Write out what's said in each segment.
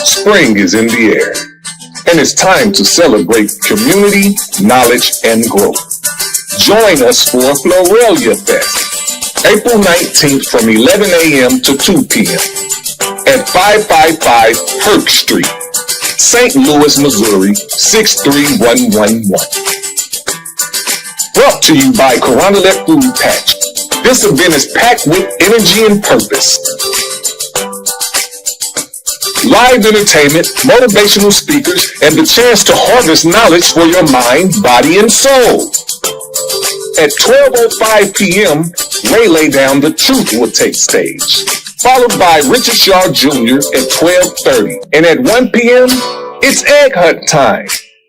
Spring is in the air, and it's time to celebrate community, knowledge, and growth. Join us for Florelia Fest, April 19th from 11 a.m. to 2 p.m. at 555 Herc Street, St. Louis, Missouri, 63111. Brought to you by Carondelet Food Patch. This event is packed with energy and purpose. Live entertainment, motivational speakers, and the chance to harvest knowledge for your mind, body, and soul. At 12:05 p.m., Ray Lay Down the Truth will take stage, followed by Richard Shaw Jr. at 12:30. And at 1 p.m., it's Egg Hunt time.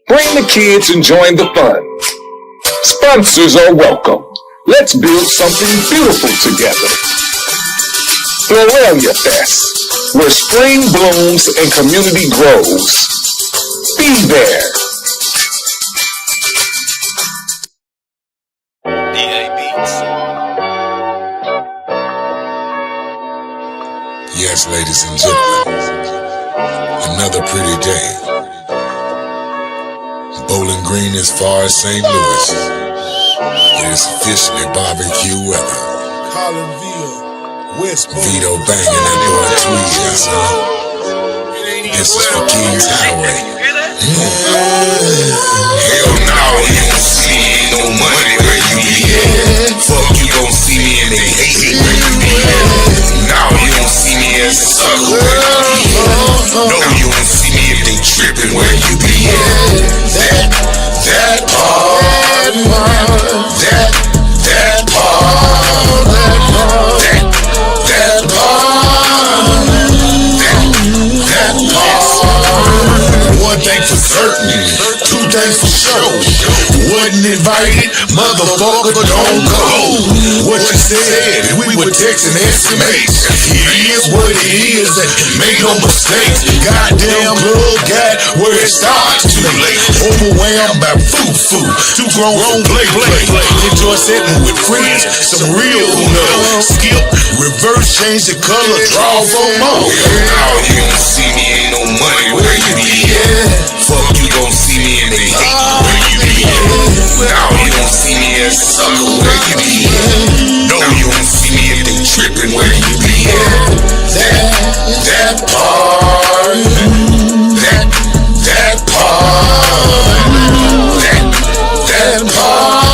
Bring the kids and join the fun. Sponsors are welcome. Let's build something beautiful together. Florelia Fest, where spring blooms and community grows. Be there. Yes, ladies and gentlemen, another pretty day. Bowling Green as far as St. Louis. It is officially barbecue weather. Vito banging that boy Tweez, son. This is for Kings Highway. Hell no, you don't see me, ain't no money where you be at. Fuck, you don't see me and they hate it where you be at. No, you don't see me as a sucker where you be at. No, you don't see me if they tripping where you be at. That part, that part. One thing for certain, two things for sure. Wasn't invited, motherfucker, don't go. What you said, we were texting estimates. It is what it is, and make no mistakes. Goddamn club got where it starts too late. Overwhelmed by food. Too grown play. Enjoy setting with friends, some real love. Skip, reverse, change the color, draw for more. Now you don't see me, ain't no money where you be at. Fuck, you don't see me and they hate where you be at. Now you don't see me as a sucker where you be at. No, you don't see me if they tripping where you be at. That part, that part, that part.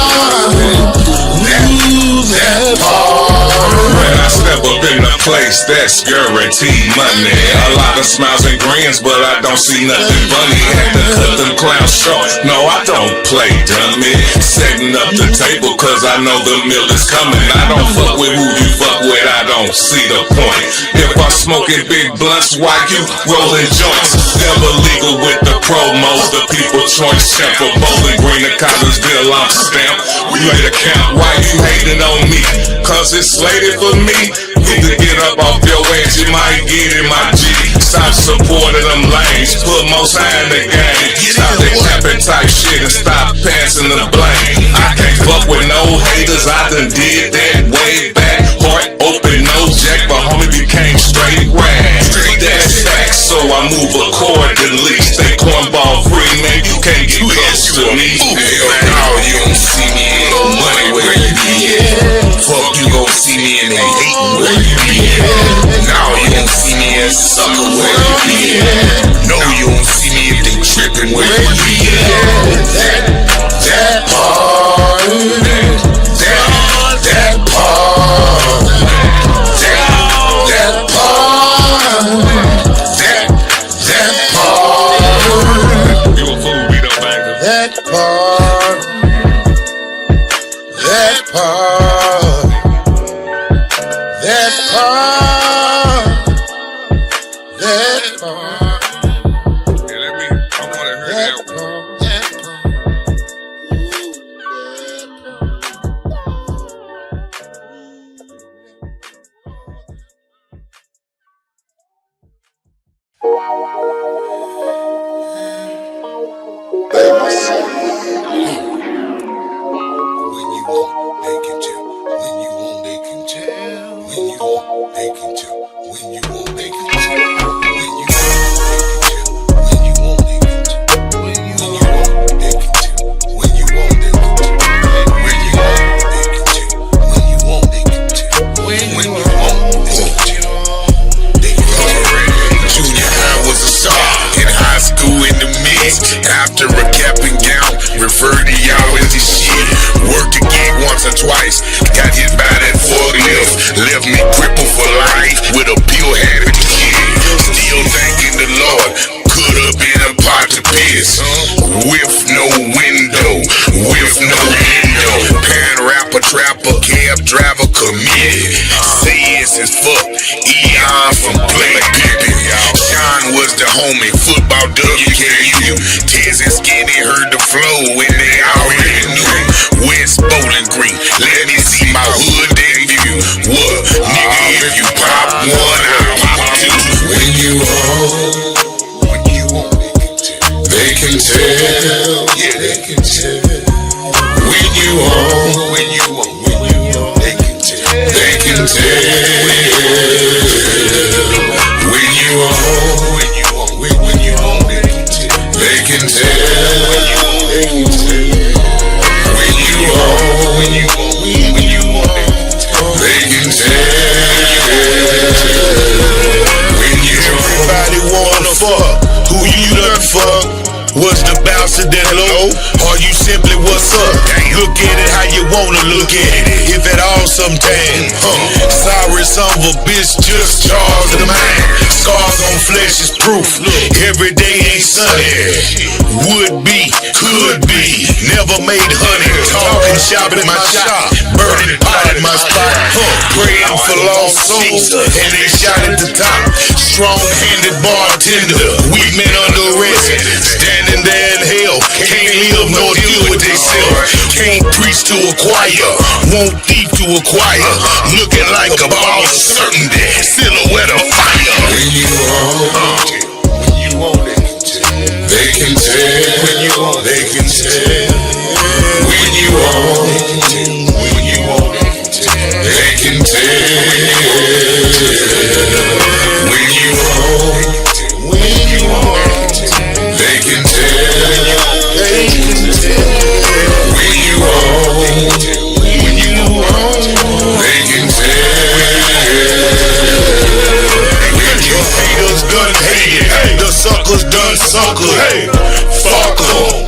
When I step up in the place, that's guaranteed money. A lot of smiles and grins, but I don't see nothing funny. Had to cut them clowns short. No, I don't play dummy. Setting up the table, cause I know the meal is coming. I don't fuck with who you fuck with, I don't see the point. If I'm smoking big blunts, why you rolling joints? Never legal with the promos, the people choice champ for Bowling Green and Collinsville, I'm stamped. We made a count, why you hating on me? Cause it's slated for me. Need to get up off your ass, you might get in my G. Stop supporting them lanes, put most high in the game. Stop that capping type shit and stop passing the blame. I can't fuck with no haters, I done did that way back. Heart open, no jack, but homie became straight rap. That's facts, so I move accordingly. Stay cornball free, man, you can't get close to me. Hell no, you don't see me, ain't no money where you be at. Fuck, you gon' see me and they hatin' where you be at. Now you don't see me as a sucker where you be at. No, you don't see me if they trippin' where you be at. That part, that part, that part. You a fool, we don't bang them. That part, that part, that part, that part. Yeah, I wanna hear that one. When you want, they can tell. When you want, they can tell. When you want, they can tell. When you want, they can tell. got hit by that forklift. Left me crippled for life with a pure habit. Still thanking the Lord. Could have been a pot to piss. With no window. With no window. Parent rapper, trapper, cab driver, committed. Says as fuck. Eon from Blake Pippin. Sean was the homie. Football WKU. Tez and Skinny heard the flow when they already knew. West Bowling Green. Let me see my hood debut. What? Nigga, if you pop one, I'll pop two. When you own, they can tell. Yeah, they can tell. When you own, they can tell. They can tell. When you own, they can tell. They can tell. When you own, they can tell. When you everybody wanna fuck, who you done fuck? Was the bouncer that low, or you simply what's up? Look at it how you wanna look at it, if at all sometime. Sorry son of a bitch, just charge the mind. Scars on flesh is proof, every day ain't sunny. Would be, could be, never made honey. Talking shop at my shop, burning pot at my spot. Praying for lost souls, and they shot at the top. Strong-handed bartender, weak men under arrest. Standing there in hell, can't live nor deal with themselves. Can't preach to a choir, won't thief to acquire. Looking like a ball of certainty, silhouette of fire. When you want it, they can tell. When you want, they can tell. When you want it, they can tell. When you want, they can tell. When you want, they can tell. When your haters done hated, the suckers done sucker. Hey, fuck 'em.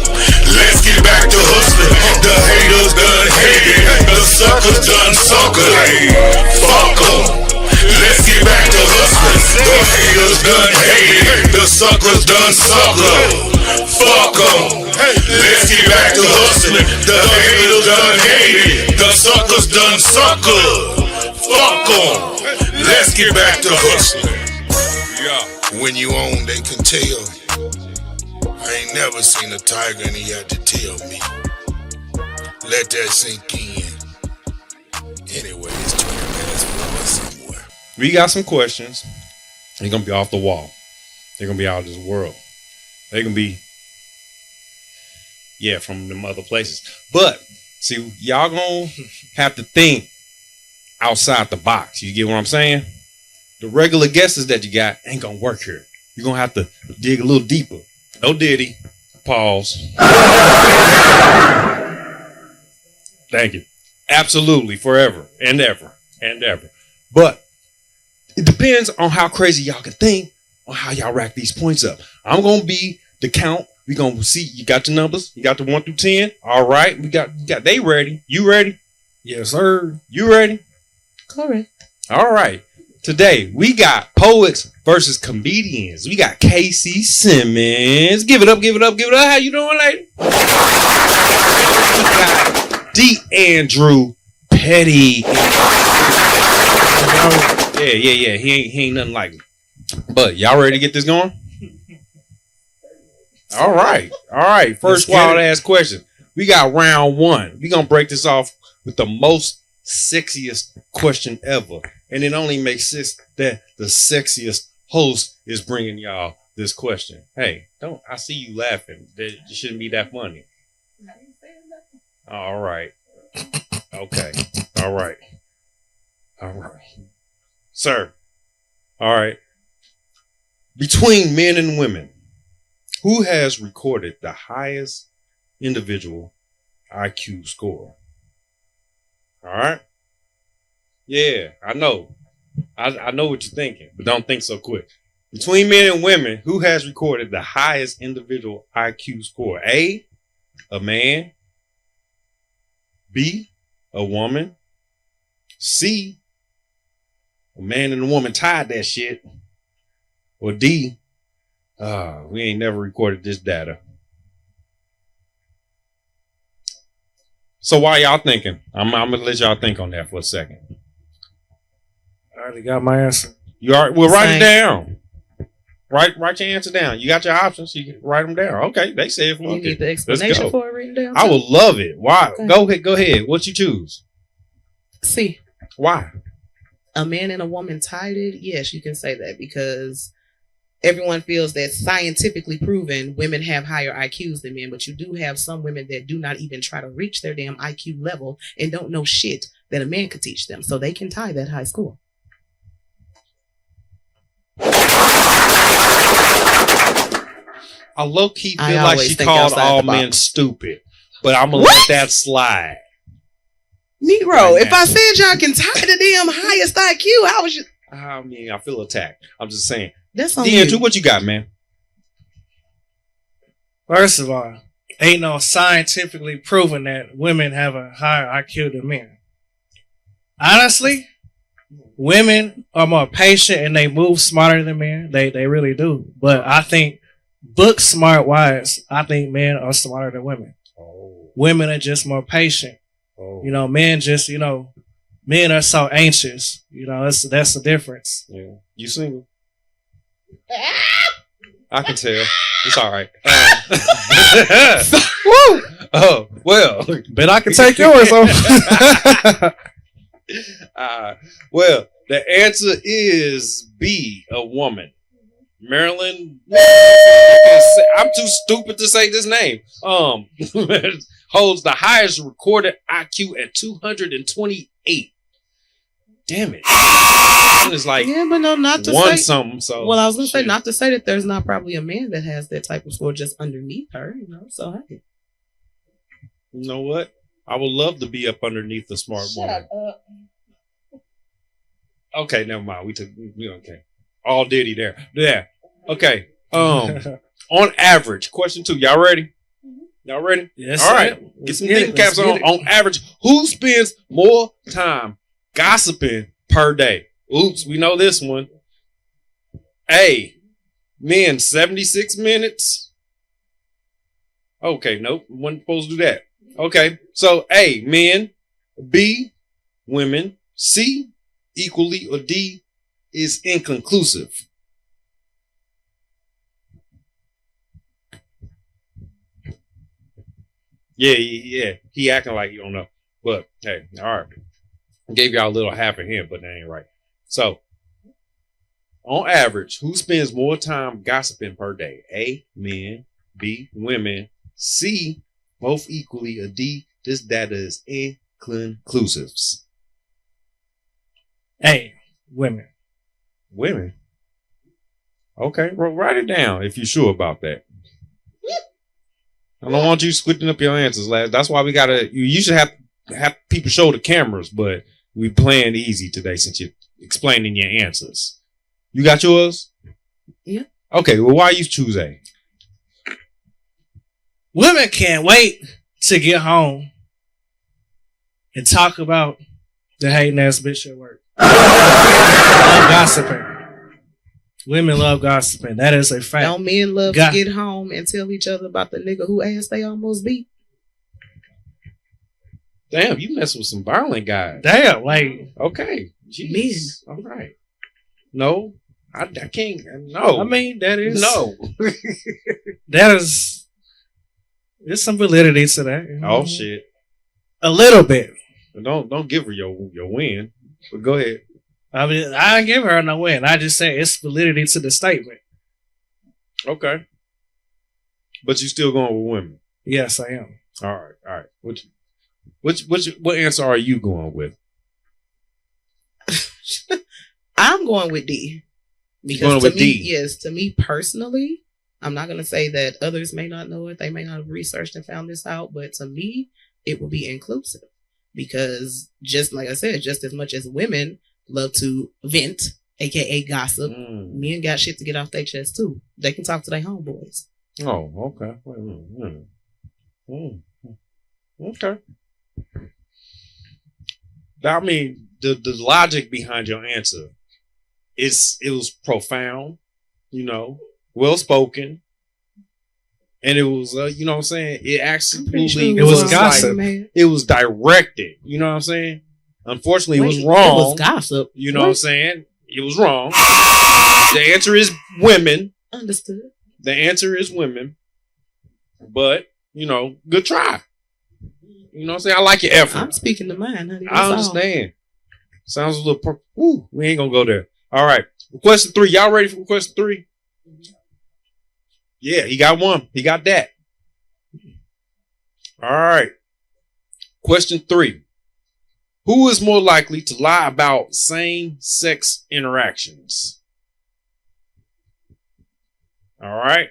Let's get back to hustling. The haters done hated, the suckers done sucker. Hey, fuck 'em. Let's get back to hustling. The haters done hated, the suckers done sucker. Fuck 'em. Let's get back to hustling. The haters done hated, the suckers done sucker. Fuck 'em. Let's get back to hustling. When you own, they can tell. I ain't never seen a tiger and he had to tell me. Let that sink in. Anyway, it's 20 minutes for somewhere. We got some questions. They're going to be off the wall. They're going to be out of this world. They're going to be, from them other places. But, see, y'all going to have to think outside the box. You get what I'm saying? The regular guesses that you got ain't going to work here. You're going to have to dig a little deeper. No Diddy. Pause. Thank you. Absolutely. Forever and ever and ever. But it depends on how crazy y'all can think on how y'all rack these points up. I'm going to be the count. We're going to see. You got the numbers. You got the 1 through 10. All right. We got they ready. You ready? Yes, sir. You ready? Correct. All right. Today, we got poets versus comedians. We got Casey Simmons. Give it up, give it up, give it up. How you doing, lady? We got DeAndrew Petty. Yeah. He ain't nothing like me. But y'all ready to get this going? All right. First wild ass question. We got round 1. We're going to break this off with the most sexiest question ever. And it only makes sense that the sexiest host is bringing y'all this question. Hey, I see you laughing. It shouldn't be that funny. All right. Okay. All right. Sir. All right. Between men and women, who has recorded the highest individual IQ score? All right. Yeah, I know. I know what you're thinking, but don't think so quick. Between men and women, who has recorded the highest individual IQ score? A man. B, a woman. C, a man and a woman tied that shit. Or D, we ain't never recorded this data. So why y'all thinking? I'm gonna let y'all think on that for a second. I already got my answer. You are. Well, write it down. Write your answer down. You got your options. You can write them down. Okay, they said. You need the explanation for it written down. I would love it. Why? Okay. Go ahead. What you choose? C. Why? A man and a woman tied it. Yes, you can say that because everyone feels that scientifically proven women have higher IQs than men, but you do have some women that do not even try to reach their damn IQ level and don't know shit that a man could teach them, so they can tie that high score. I low-key feel like she called all men stupid, but I'm going to let that slide. Negro, right, if I said y'all can tie the damn highest IQ, how was you? I mean, I feel attacked. I'm just saying. That's on DeAndrew, what you got, man? First of all, ain't no scientifically proven that women have a higher IQ than men. Honestly, women are more patient and they move smarter than men. They really do. But I think book smart wise, I think men are smarter than women. Oh. Women are just more patient. Oh. You know, men just, men are so anxious. That's the difference. Yeah. You single? I can tell. It's all right. Woo! Oh, well. Bet I can take yours off. Well, the answer is B, a woman. Marilyn, I'm too stupid to say this name. Holds the highest recorded IQ at 228. Damn it. It's like but no, not to one say something. So well, I was gonna say not to say that there's not probably a man that has that type of score just underneath her, So hey. You know what? I would love to be up underneath the smart woman. Okay, never mind. We okay. All Diddy there. Yeah. Okay. On average, question 2. Y'all ready? Y'all ready? Yes. All right. Get some thinking caps on. On average, who spends more time gossiping per day? Oops, we know this one. A, men 76 minutes. Okay, nope. Wasn't supposed to do that. Okay. So A, men. B, women. C, equally, or D is inconclusive. Yeah. He acting like you don't know. But hey, all right. I gave y'all a little half a hint, but that ain't right. So, on average, who spends more time gossiping per day? A, men. B, women. C, both equally, or D, this data is inconclusives. A, women. Women? Okay, well, write it down if you're sure about that. I don't want you splitting up your answers, lad. That's why you usually have people show the cameras, but we playing easy today since you're explaining your answers. You got yours? Yeah. Okay, well, why you choose A? Women can't wait to get home and talk about the hating ass bitch at work. Love gossiping. Women love gossiping. That is a fact. Don't men love to get home and tell each other about the nigga who ass they almost beat? Damn, you mess with some violent guys. Damn, like okay, jeez. Men. All right. No, I can't. No, I mean that is no. That is. There's some validity to that. Oh shit. A little bit. Don't give her your win. But go ahead. I mean, I didn't give her no win. I just say it's validity to the statement. Okay. But you still going with women? Yes, I am. All right. What answer are you going with? I'm going with D. Because to me personally, I'm not going to say that others may not know it. They may not have researched and found this out. But to me, it will be inclusive. Because just like I said, just as much as women love to vent, aka gossip, men got shit to get off their chest too. They can talk to their homeboys. Oh, okay. Okay. I mean, the logic behind your answer it was profound, well spoken, and it was you know what I'm saying. It actually sure it was gossip. It was directed. You know what I'm saying. Unfortunately, it was wrong. It was gossip. You know what I'm saying. It was wrong. The answer is women. Understood. The answer is women. But good try. You know what I'm saying? I like your effort. I'm speaking to mine, honey. I understand. Sounds a little. We ain't gonna go there. All right. Question 3. Y'all ready for question 3? Yeah, he got one. He got that. All right. Question 3. Who is more likely to lie about same-sex interactions? All right.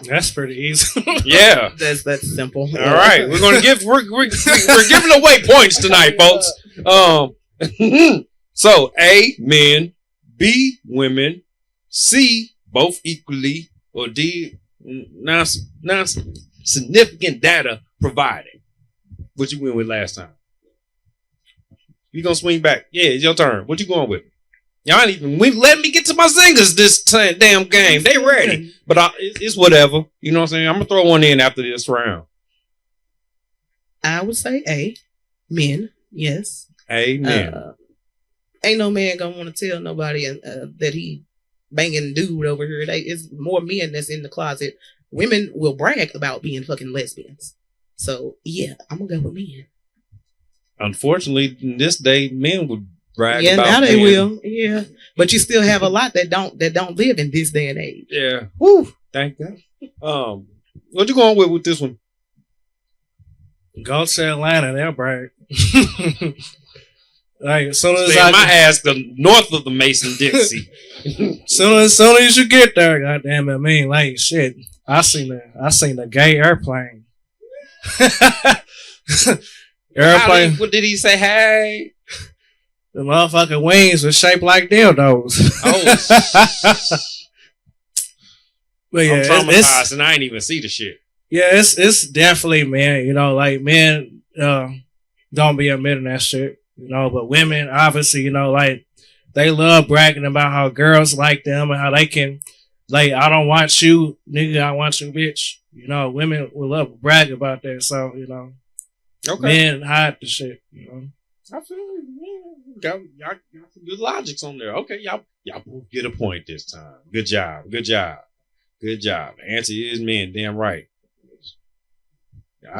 That's pretty easy. Yeah. That's simple. All right. We're gonna we're giving away points tonight, folks. So A, men, B, women, C, both equally, or D, non-significant data provided. What you went with last time? You gonna swing back? Yeah, it's your turn. What you going with? Y'all ain't even let me get to my singers this damn game. They ready, but it's whatever. You know what I'm saying? I'm gonna throw one in after this round. I would say A, men. Yes. A, men. Ain't no man gonna want to tell nobody that he banging dude over here. It's more men that's in the closet. Women will brag about being fucking lesbians. So yeah, I'm gonna go with men. Unfortunately, in this day, men would brag about. Yeah, now they will. Yeah, but you still have a lot that don't live in this day and age. Yeah. Woo. Thank God. What you going with this one? Go to Atlanta, they'll brag. Like as soon as my ass the north of the Mason-Dixie. soon as you get there, goddamn it, I mean, like shit. I seen the gay airplane. Airplane. What did he say? Hey, the motherfucking wings were shaped like dildos. Oh, but yeah, I'm traumatized and I ain't even see the shit. Yeah, it's definitely men. Like men don't be admitting that shit. But women obviously, like they love bragging about how girls like them and how they can, like, I don't want you, nigga, I want you, bitch. Women will love to brag about that. So, Okay. Men hide the shit. I feel y'all got some good logics on there. Okay, y'all both get a point this time. Good job. The answer is men. Damn right.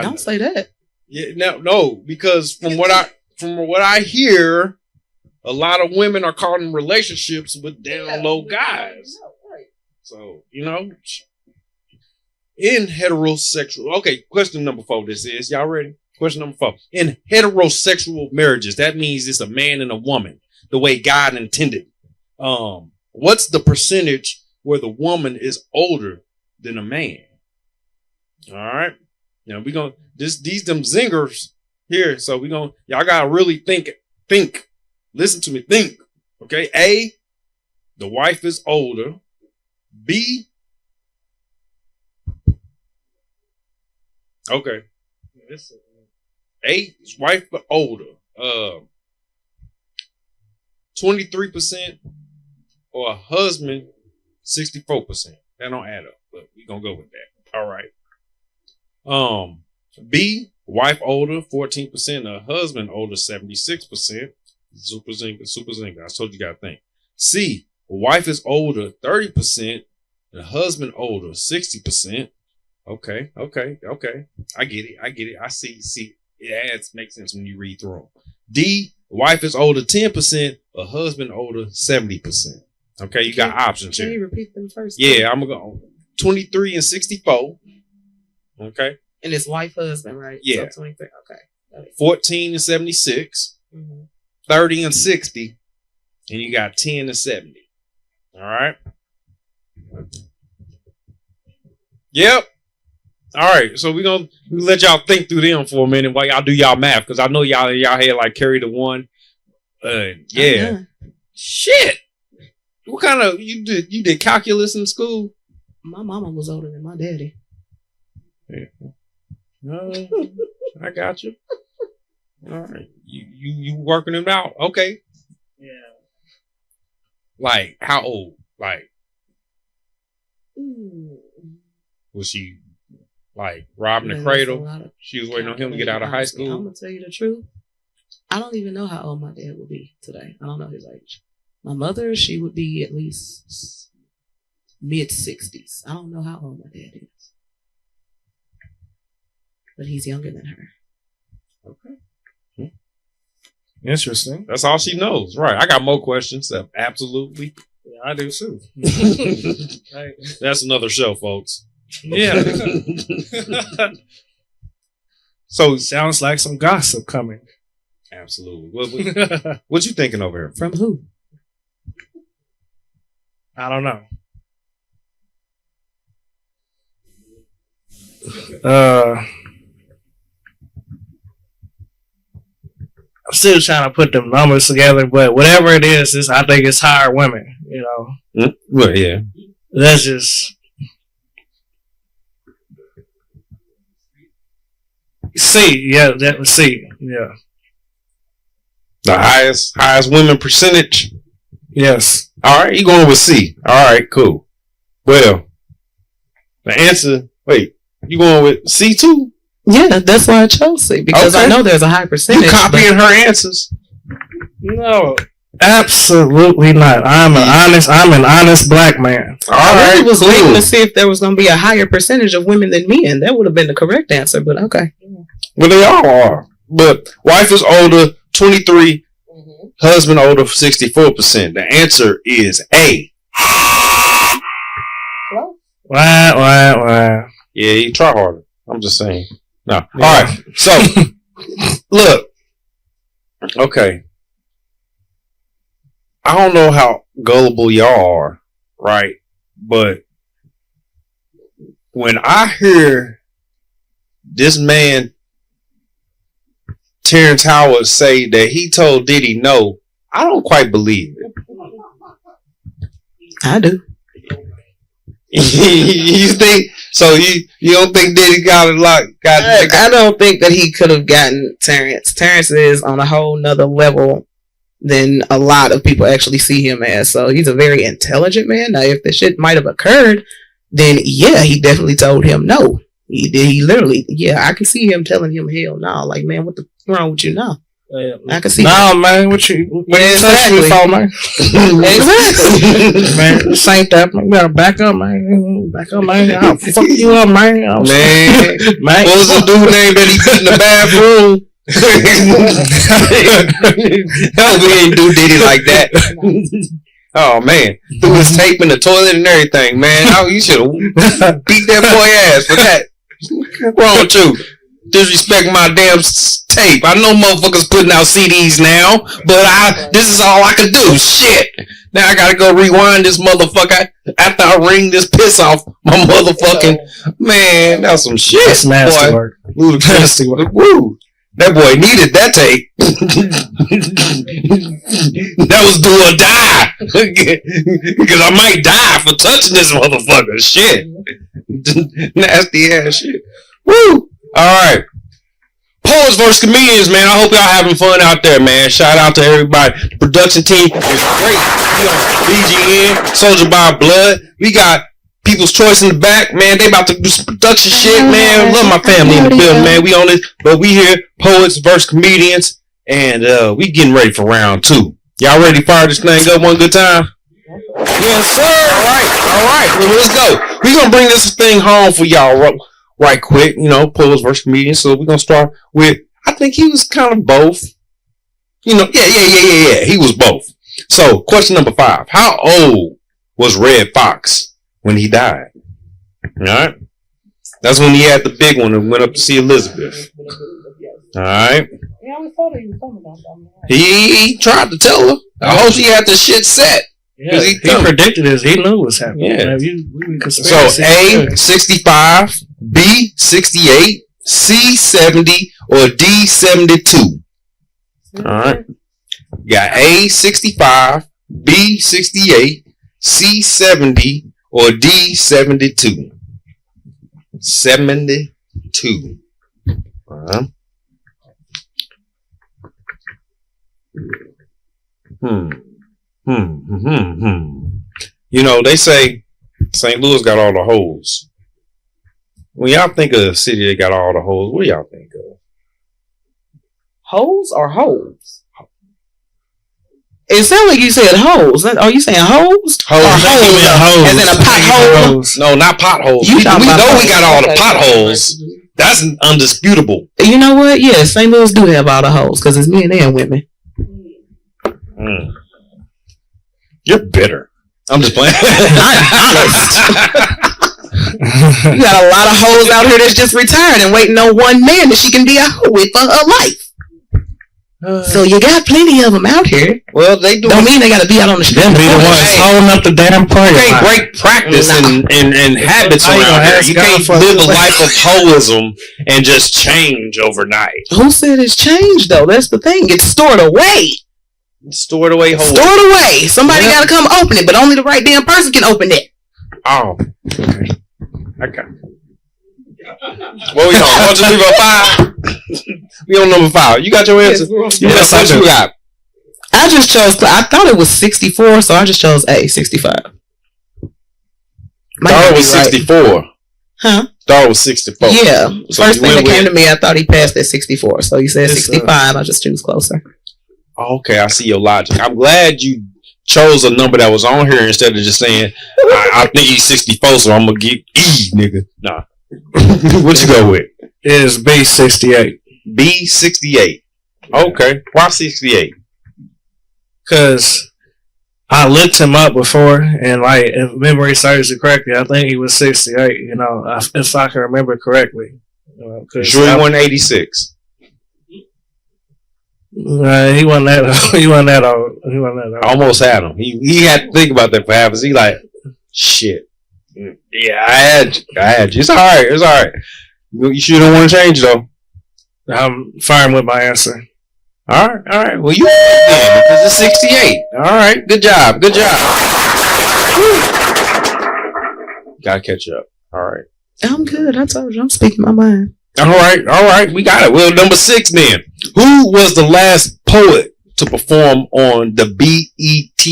Don't say that. Yeah, no, because from what I hear, a lot of women are caught in relationships with down low guys. So, in heterosexual. Okay, question number 4. This is y'all ready? Question number 4. In heterosexual marriages, that means it's a man and a woman, the way God intended. What's the percentage where the woman is older than a man? All right. Now we gonna these them zingers here. So y'all gotta really think. Listen to me. Think. Okay. A, the wife is older. B. Okay. A, wife but older. 23%, or a husband 64%. That don't add up, but we gonna go with that. All right. B, wife older 14%, a husband older 76%. Super zinga. I told you gotta think. C, wife is older 30%, the husband older 60%. Okay. I get it. I see. It makes sense when you read through them. D, wife is older 10%, a husband older 70%. Okay, you got options here. Can you repeat them first? Yeah, I'm gonna go 23 and 64. Okay. And it's wife, husband, right? Yeah. So 23. Okay. 14 and 76, 30 and 60, and you got 10 and 70. All right. Yep. All right. So we're gonna let y'all think through them for a minute while y'all do y'all math, because I know y'all had like carry the one. Yeah. Shit. What kind of you did calculus in school? My mama was older than my daddy. Yeah. I got you. All right. You working him out? Okay. Yeah. Like, how old? Like, was she like robbing the cradle? She was waiting on him to get out of high school. I'm gonna tell you the truth. I don't even know how old my dad would be today. I don't know his age. My mother, she would be at least mid-60s. I don't know how old my dad is, but he's younger than her. Okay. Interesting. That's all she knows. Right. I got more questions. Absolutely. Yeah, I do too. Right. That's another show, folks. Yeah. So sounds like some gossip coming. Absolutely. What you thinking over here? From who? I don't know. I'm still trying to put them numbers together, but whatever it is, I think it's higher women. You know. Well, yeah. That's just. C, yeah, that was C, yeah. The highest women percentage. Yes. All right, you going with C. All right, cool. Well, the answer. Wait, you going with C too? Yeah, that's why I chose C because I know there's a high percentage. You copying her answers? No, absolutely not. I'm an honest black man. I really was waiting to see if there was going to be a higher percentage of women than men. That would have been the correct answer, but okay. Well, they all are. But wife is older, 23. Husband older, 64%. The answer is A. Why? Yeah, you try harder. I'm just saying. No. Yeah. All right. So, look. Okay. I don't know how gullible y'all are, right? But when I hear this man, Terrence Howard, say that he told Diddy no, I don't quite believe it. I do. You think so? You don't think Diddy got a lot? I don't think that he could have gotten Terrence. Terrence is on a whole nother level than a lot of people actually see him as. So he's a very intelligent man. Now, if the shit might have occurred, then yeah, he definitely told him no. He did. He literally, yeah, I can see him telling him hell no. Like, man, what's wrong with you now? I can see. No, man, what you exactly. For, man? Exactly. Man, this ain't that. Man, you gotta back up, man. Back up, man. I'll fuck you up, man. Man, what was the dude name that he put in the bathroom? Hell, we ain't do Diddy like that. Oh man, threw his tape in the toilet and everything, man. Oh, you should have beat that boy ass for that. What's wrong with you? Disrespect my damn tape. I know motherfuckers putting out CDs now, but this is all I can do. Shit. Now I gotta go rewind this motherfucker after I wring this piss off my motherfucking man. That's some shit. That's nasty work. Nasty work. Woo. That boy needed that tape. That was do or die. Because I might die for touching this motherfucker. Shit. Nasty ass shit. Woo. Alright. Poets versus comedians, man. I hope y'all having fun out there, man. Shout out to everybody. The production team is great. We on BGN, Soldier by Blood. We got People's Choice in the back, man. They about to do some production shit, man. Love my family in the building, man. We on it, but we here, Poets versus Comedians, and we getting ready for round 2. Y'all ready to fire this thing up one good time? Yes, sir. All right. Well, let's go. We gonna bring this thing home for y'all right quick. You know, Poets versus Comedians. So we gonna start with. I think he was kind of both. You know, yeah. He was both. So, question number 5: how old was Red Fox when he died? All right. That's when he had the big one and went up to see Elizabeth. All right. He tried to tell her. I hope she had the shit set. Yeah, he predicted this. He knew what was happening. Yeah. So A, 65, B, 68, C, 70, or D, 72. All right. You got A, 65, B, 68, C, 70, or D, 72. 72. You know, they say St. Louis got all the holes. When y'all think of a city that got all the holes, what do y'all think of? Holes or holes? It sounds like you said holes. Are you saying holes? Holes. As in a pothole? No, not potholes. We know we got all the potholes. That's undisputable. You know what? Yeah, St. Louis do have all the holes because it's men and women. You're bitter. I'm just playing. I'm honest. You got a lot of hoes out here that's just retired and waiting on one man that she can be a hoe with for her life. So you got plenty of them out here. Well, they don't mean they got to be out on the street. Be the ones holding up the damn party. You can't break practice and habits around here. You can't live a life of hoism and just change overnight. Who said it's changed though? That's the thing. It's stored away. Stored away. Stored away. Somebody got to come open it, but only the right damn person can open it. Oh, okay. What we on? 1, 2, 3, 4, 5. We on number 5. You got your answer. Yes, what you got? I just chose. I thought it was 64, so I just chose A, 65. Thought it was 64. Huh? Thought it was 64. Yeah. So first thing that came to me, I thought he passed at 64. So you said 65. I just choose closer. Okay, I see your logic. I'm glad you chose a number that was on here instead of just saying, I think he's 64, so I'm going to get E, nigga. Nah. What you go with? It is B68. B68. Okay. Why 68? Because I looked him up before, and like, if memory serves it correctly, I think he was 68. You know, if I can remember correctly. Sure, he won 86. He wasn't that. He wasn't that old. I almost had him. He had to think about that for half. He like, shit. Yeah, I had you. It's all right. It's all right. You sure don't want to change though. I'm fine with my answer. All right. Well, you then because it's 68. All right. Good job. Gotta catch up. All right. I'm good. I told you I'm speaking my mind. All right. We got it. Well, number 6 then. Who was the last poet to perform on the BET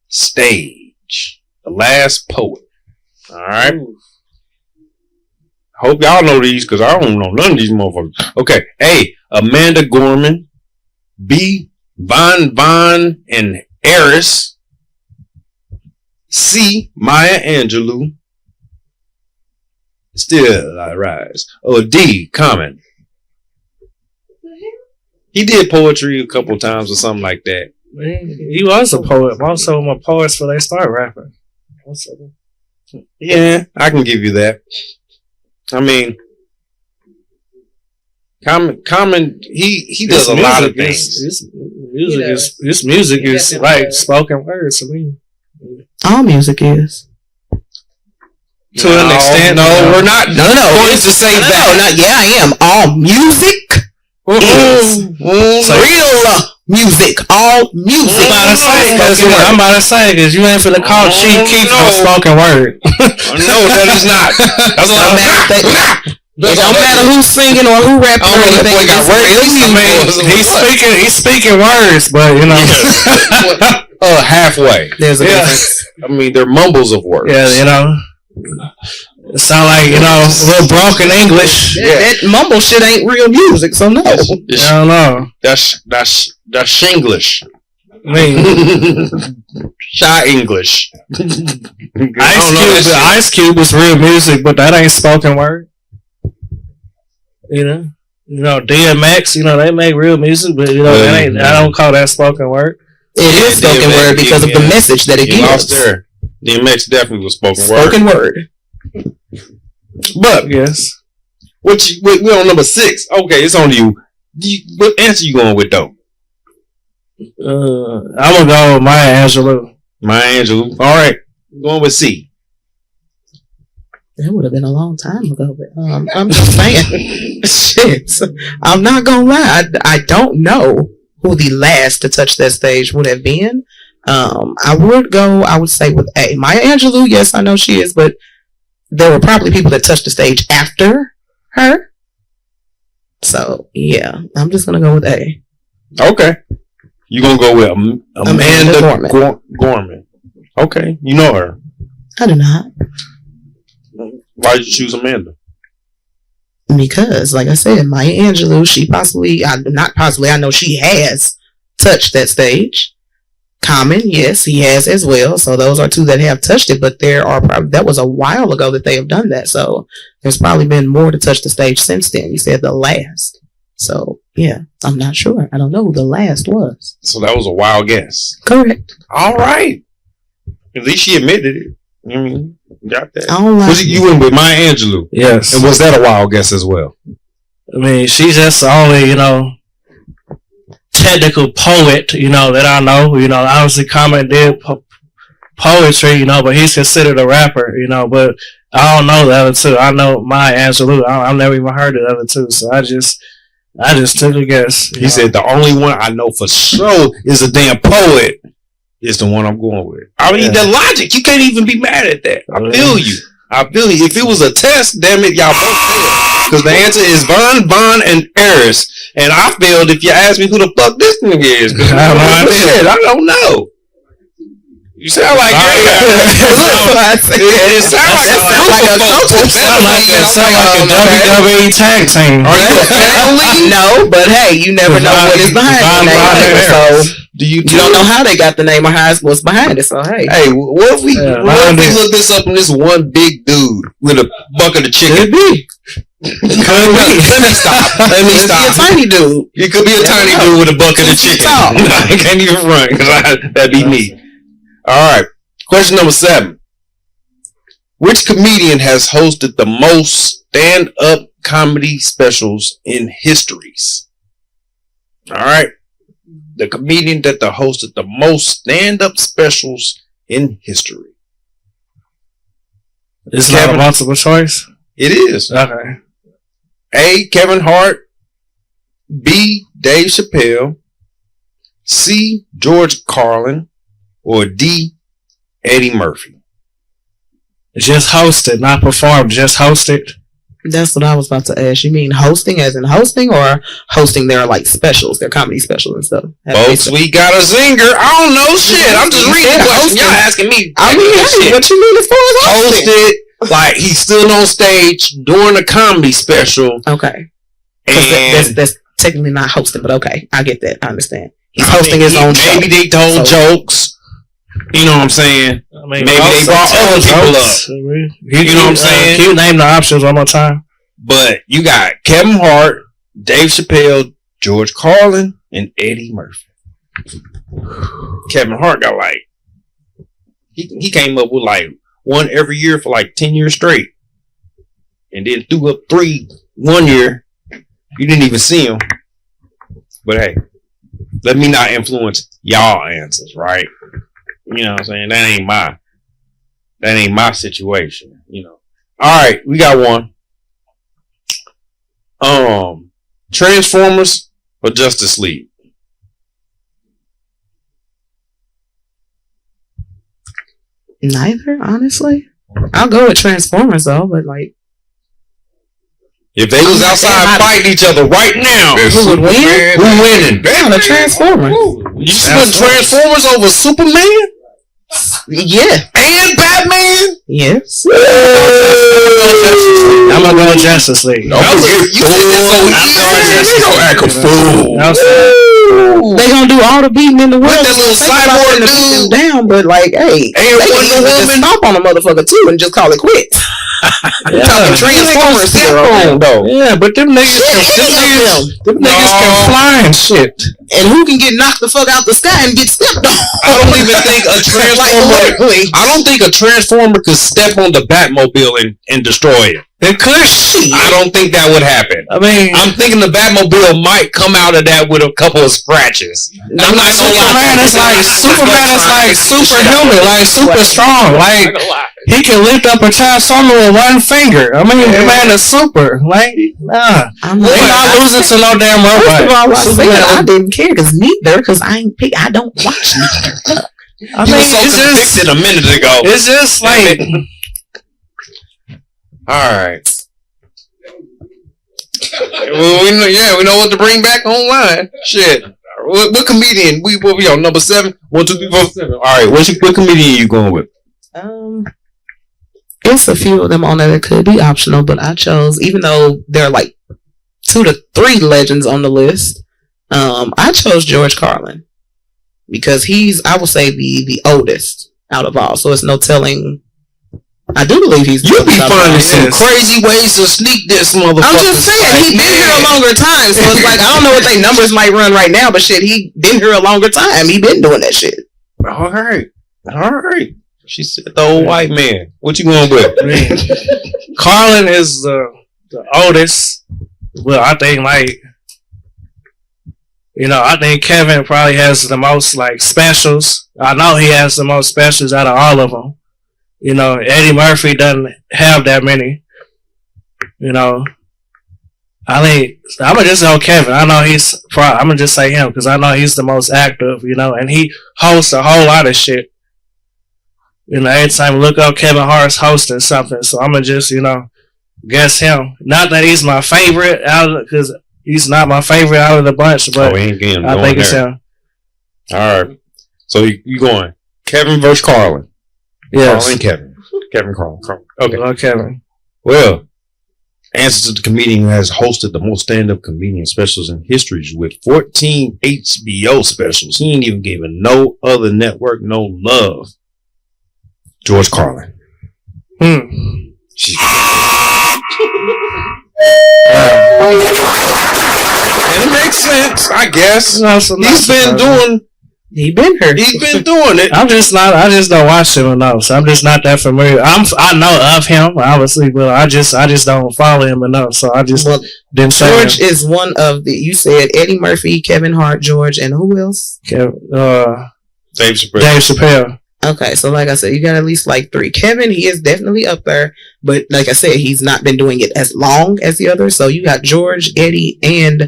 stage? The last poet. All right. Hope y'all know these because I don't know none of these motherfuckers. Okay. A. Amanda Gorman. B. Von and Eris. C. Maya Angelou. Still I rise. Or D. Common. He did poetry a couple times or something like that. He was a poet. Most of them are poets before they start rapping. Yeah, I can give you that. I mean, Common, he does a lot of things. His music is like spoken words to me. All music is. To an extent. No, we're not. No. Going to say that. No, yeah, I am. All music is real music. All music. I'm about to say because you ain't finna call Chief Keef no spoken word. No, that is not. That's a lot of it don't matter who's singing or who rapping or anything. He's speaking words, but you know, halfway. There's a difference. I mean, they're mumbles of words. Yeah, you know. It sound like, you know, a little broken English. That mumble shit ain't real music, so no. I don't know. That's Shinglish. I mean, shy English. Ice Cube is real music, but that ain't spoken word. You know, DMX. You know, they make real music, but you know, that ain't. I don't call that spoken word. It is spoken word because of the message that it gives. Lost there. DMX definitely was spoken word. But yes, we're on number 6. Okay, it's on you. What answer you going with though? I'm gonna go with Maya Angelou. Maya Angelou. All right, going with C. That would have been a long time ago, but I'm just saying. Shit, I'm not gonna lie. I don't know who the last to touch that stage would have been. I would say with A. Maya Angelou, yes, I know she is, but there were probably people that touched the stage after her. So, yeah, I'm just going to go with A. Okay. You gonna go with Amanda Gorman? Okay, you know her. I do not. Why did you choose Amanda? Because, like I said, Maya Angelou, I know she has touched that stage. Common, yes, he has as well. So those are two that have touched it, but that was a while ago that they have done that. So there's probably been more to touch the stage since then. You said the last. So yeah, I'm not sure. I don't know who the last was. So that was a wild guess. Correct. All right. At least she admitted it. I mean, got that. You went with Maya Angelou. Yes. And was that a wild guess as well? I mean, she's just the only, technical poet, that I know. Obviously Common did poetry, but he's considered a rapper, but I don't know the other two. I know Maya Angelou. I've never even heard of the other two, so I just took a guess. He said the only one I know for sure is a damn poet. Is the one I'm going with. I mean, the logic, you can't even be mad at that. I feel you. If it was a test, damn it, y'all both failed. Because the answer is Von, and Eris. And I failed if you ask me who the fuck this nigga is. Because I don't know. You sound like it sounds like a WWE tag team. Are you a family? No, but hey, you never know what is behind the name. So you don't know how they got the name or what's behind it. So hey, what if we look this up and this one big dude with a bucket of chicken? Let me stop. Let me stop. It could be a tiny dude. It could be a tiny dude with a bucket of chicken. I can't even run because that'd be me. All right. Question number 7. Which comedian has hosted the most stand-up comedy specials in histories? All right. The comedian that hosted the most stand-up specials in history. It's not a multiple choice? It is. Okay. A. Kevin Hart. B. Dave Chappelle. C. George Carlin. Or D. Eddie Murphy. Just hosted, not performed. Just hosted. That's what I was about to ask. You mean hosting as in hosting, or hosting their specials, their comedy specials and stuff? Folks, we got a zinger. I don't know shit. I'm just reading the question. Y'all asking me. I mean, what you mean as far as hosting? Hosted, like he's still on stage doing a comedy special. Okay. And that's technically not hosting, but okay, I get that. I understand. He's hosting his own show. Maybe they told jokes. You know what I'm saying? Maybe they brought other people up. You know what I'm saying? Can you name the options one more time? But you got Kevin Hart, Dave Chappelle, George Carlin, and Eddie Murphy. Kevin Hart got he came up with one every year for 10 years straight. And then threw up 3 one year. You didn't even see him. But hey, let me not influence y'all answers, right? You know what I'm saying? That ain't my situation, All right, we got one. Transformers or Justice League? Neither, honestly. I'll go with Transformers though, but if they was outside fighting each other right now, who would win? Who winning? The Transformers. You put Transformers over Superman? Yeah. And Batman? Yes. I'm gonna go Justice League. You said that so act a fool. They gonna do all the beating in the world. That little cyborg dude down, but hey, they can just stomp on a motherfucker too and just call it quits. Talking Transformers here, though. Yeah, but them niggas can fly and shit. And who can get knocked the fuck out the sky and get stepped on? I don't even think a transformer. I don't think a transformer could step on the Batmobile and destroy it. It could. I don't think that would happen. I mean, I'm thinking the Batmobile might come out of that with a couple of scratches. I'm not gonna lie. Superman is like superhuman, super strong. He can lift up a transformer with one finger. I mean, the man is super. They not losing to no damn robot. First of all, I didn't care because I don't watch neither. I mean, it's just a minute ago. It's just all right. Well, we know what to bring back online. Shit. What comedian? We on number 7? 1, 2, 3, 4, 7. All right, what comedian you going with? It's a few of them on there that could be optional, but I chose, even though there are like 2 to 3 legends on the list, I chose George Carlin because he's, I would say, the oldest out of all. So it's no telling. I do believe he's. You be finding some crazy ways to sneak this motherfucker. I'm just saying, he's been here a longer time, so it's like I don't know what their numbers might run right now, but shit, he been here a longer time. He been doing that shit. All right. She said the old white man. What you going with? Carlin is the oldest. Well, I think I think Kevin probably has the most like specials. I know he has the most specials out of all of them. Eddie Murphy doesn't have that many. I think I'm gonna just say Kevin. I know I'm gonna just say him because I know he's the most active. And he hosts a whole lot of shit. Every time I look up, Kevin Hart's hosting something, so I'm gonna just guess him. Not that he's my favorite because he's not my favorite out of the bunch, but I think it's him. All right, so you going Kevin versus Carlin? Yes. Carlin, Carlin. Okay. Kevin. Well, answer to the comedian who has hosted the most stand-up comedian specials in history with 14 HBO specials. He ain't even given no other network no love. George Carlin. It makes sense, I guess. He's been doing it. I just don't watch him enough, so I'm just not that familiar. I know of him, obviously, but I just don't follow him enough, so I just didn't say George is one of the, you said Eddie Murphy, Kevin Hart, George, and who else? Dave Chappelle. Dave Chappelle. Okay, so like I said, you got at least like 3. Kevin, he is definitely up there, but like I said, he's not been doing it as long as the others. So you got George, Eddie, and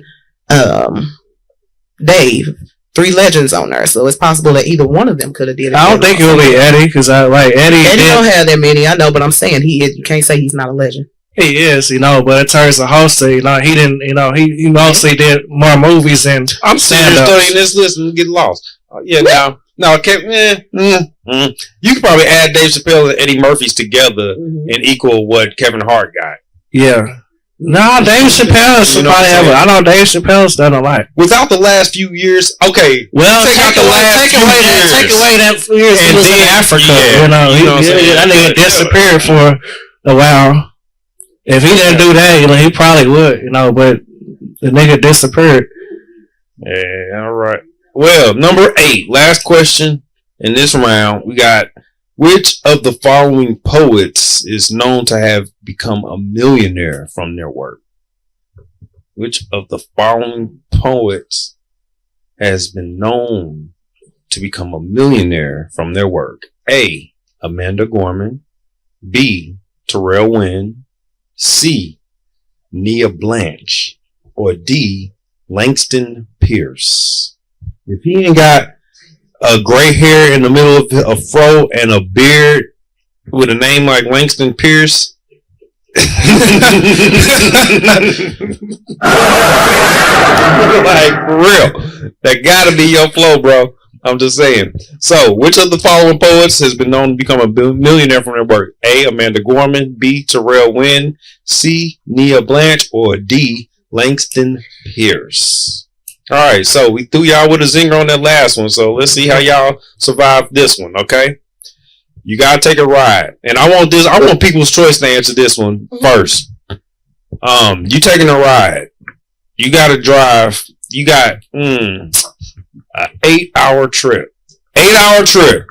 Dave. 3 legends on there, so it's possible that either one of them could have did it. I don't think it will be Eddie because I like Eddie. Eddie don't have that many, I know, but I'm saying he is. You can't say he's not a legend. He is, but in terms of hosting, he didn't, he mostly did more movies than I'm studying this list and get lost. No, Kevin. You could probably add Dave Chappelle and Eddie Murphy's together and equal what Kevin Hart got. Yeah. No, Dave Chappelle should probably have it. I know Dave Chappelle's done a lot. Without the last few years, okay. Well, take away that few years he was in Africa. That nigga disappeared for a while. If he didn't do that, he probably would. But the nigga disappeared. Yeah, all right. Well, number 8, last question in this round. We got, which of the following poets is known to have become a millionaire from their work? Which of the following poets has been known to become a millionaire from their work? A. Amanda Gorman. B. Terrell Wynn. C. Nia Blanche. Or D. Langston Pierce. If he ain't got a gray hair in the middle of a fro and a beard with a name like Langston Pierce, like for real, that gotta be your flow, bro. I'm just saying. So, which of the following poets has been known to become a millionaire from their work? A. Amanda Gorman. B. Terrell Wynn. C. Nia Blanche. Or D. Langston Pierce. All right, so we threw y'all with a zinger on that last one. So let's see how y'all survive this one, okay? You gotta take a ride, and I want people's choice to answer this one first. You taking a ride? You gotta drive. You got an 8-hour trip. 8-hour trip.